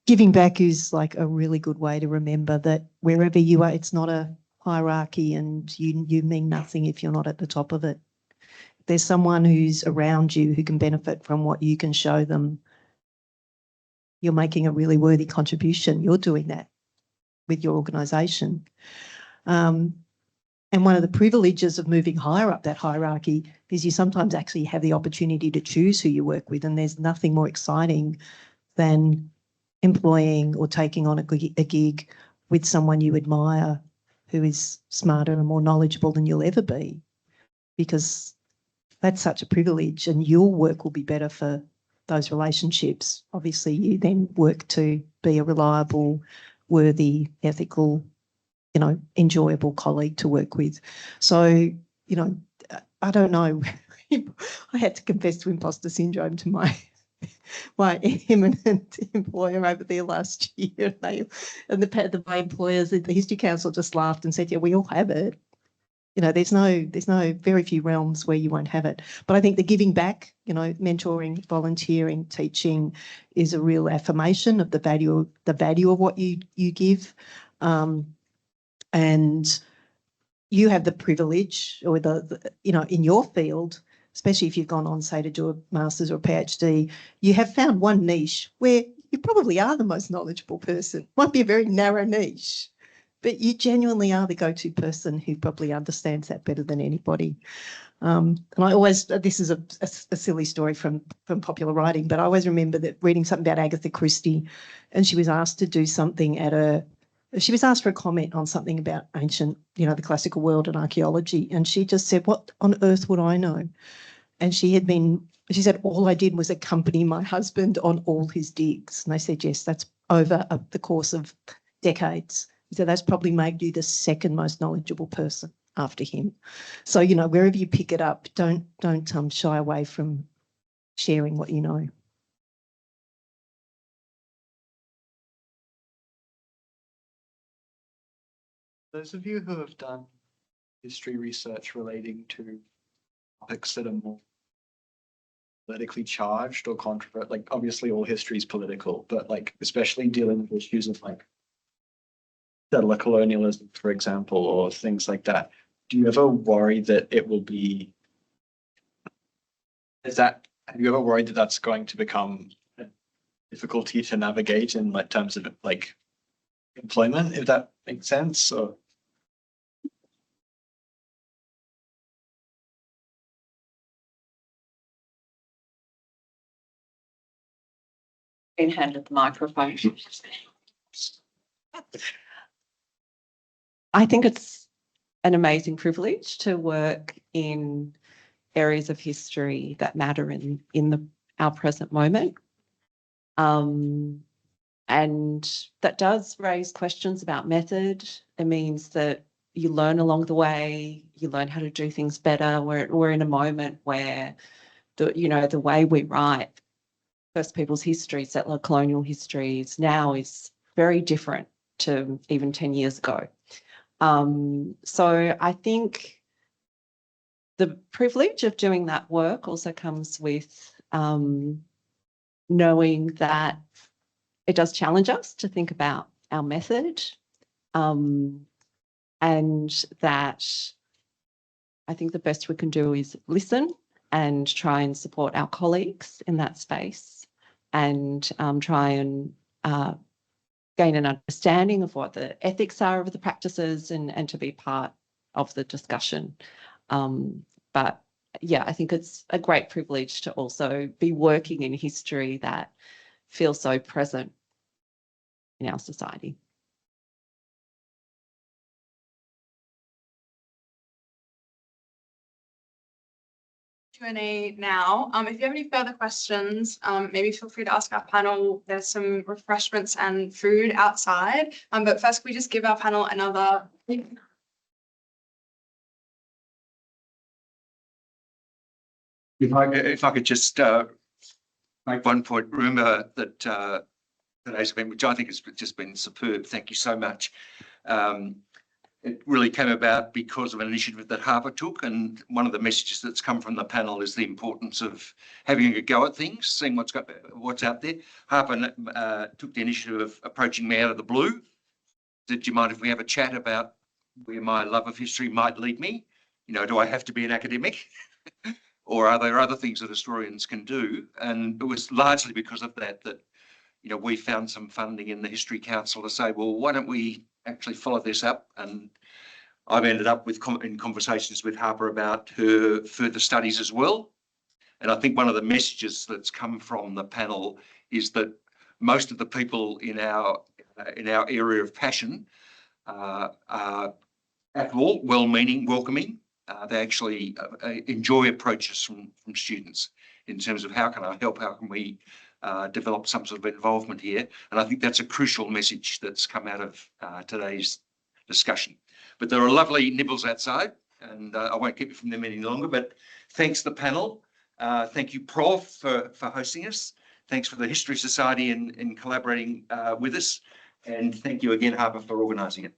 L: Giving back is like a really good way to remember that wherever you are, it's not a hierarchy, and you mean nothing if you're not at the top of it. There's someone who's around you who can benefit from what you can show them. You're making a really worthy contribution. You're doing that with your organisation. And one of the privileges of moving higher up that hierarchy is you sometimes actually have the opportunity to choose who you work with, and there's nothing more exciting than employing or taking on a gig with someone you admire who is smarter and more knowledgeable than you'll ever be, because that's such a privilege, and your work will be better for those relationships. Obviously, you then work to be a reliable, worthy, ethical, you know, enjoyable colleague to work with. So, you know, I don't know. I had to confess to imposter syndrome to my eminent employer over there last year. My employers, the History Council just laughed and said, yeah, we all have it. You know, there's no very few realms where you won't have it. But I think the giving back, you know, mentoring, volunteering, teaching is a real affirmation of the value of what you give. And you have the privilege, or the you know, in your field, especially if you've gone on, say, to do a master's or a PhD, you have found one niche where you probably are the most knowledgeable person. Might be a very narrow niche, but you genuinely are the go-to person who probably understands that better than anybody. And I always, this is a silly story from popular writing, but I always remember that reading something about Agatha Christie, and she was asked to do something she was asked for a comment on something about ancient, you know, the classical world and archaeology, and she just said, what on earth would I know? And she said, all I did was accompany my husband on all his digs. And they said, yes, that's over the course of decades. So that's probably made you the second most knowledgeable person after him. So, you know, wherever you pick it up, don't shy away from sharing what you know.
P: Those of you who have done history research relating to topics that are more politically charged or controversial, like obviously all history is political, but like especially dealing with issues of like settler colonialism, for example, or things like that. Do you ever worry that it will be, have you ever worried that that's going to become a difficulty to navigate in like terms of like employment, if that makes sense? Or
F: been handed the microphone. I think it's an amazing privilege to work in areas of history that matter in our present moment. And that does raise questions about method. It means that you learn along the way, you learn how to do things better. We're in a moment where the way we write First Peoples history, settler colonial histories now is very different to even 10 years ago. So I think the privilege of doing that work also comes with knowing that it does challenge us to think about our method, and that I think the best we can do is listen and try and support our colleagues in that space, and try and gain an understanding of what the ethics are of the practices, and to be part of the discussion. But yeah, I think it's a great privilege to also be working in history that feels so present in our society.
C: Q&A now. If you have any further questions, maybe feel free to ask our panel. There's some refreshments and food outside. But first, we just give our panel another.
B: If I could just make one point, remember that today's event, which I think has just been superb, thank you so much. It really came about because of an initiative that Harper took, and one of the messages that's come from the panel is the importance of having a go at things, seeing what's out there. Harper took the initiative of approaching me out of the blue. Did you mind if we have a chat about where my love of history might lead me? You know, do I have to be an academic? Or are there other things that historians can do? And it was largely because of that, you know, we found some funding in the History Council to say, well, why don't we actually follow this up? And I've ended up in conversations with Harper about her further studies as well. And I think one of the messages that's come from the panel is that most of the people in our area of passion are affable, well-meaning, welcoming. They actually enjoy approaches from students in terms of how can I help, how can we develop some sort of involvement here. And I think that's a crucial message that's come out of today's discussion. But there are lovely nibbles outside, and I won't keep you from them any longer, but thanks to the panel. Thank you, Prof, for hosting us. Thanks for the History Society in collaborating with us. And thank you again, Harper, for organising it.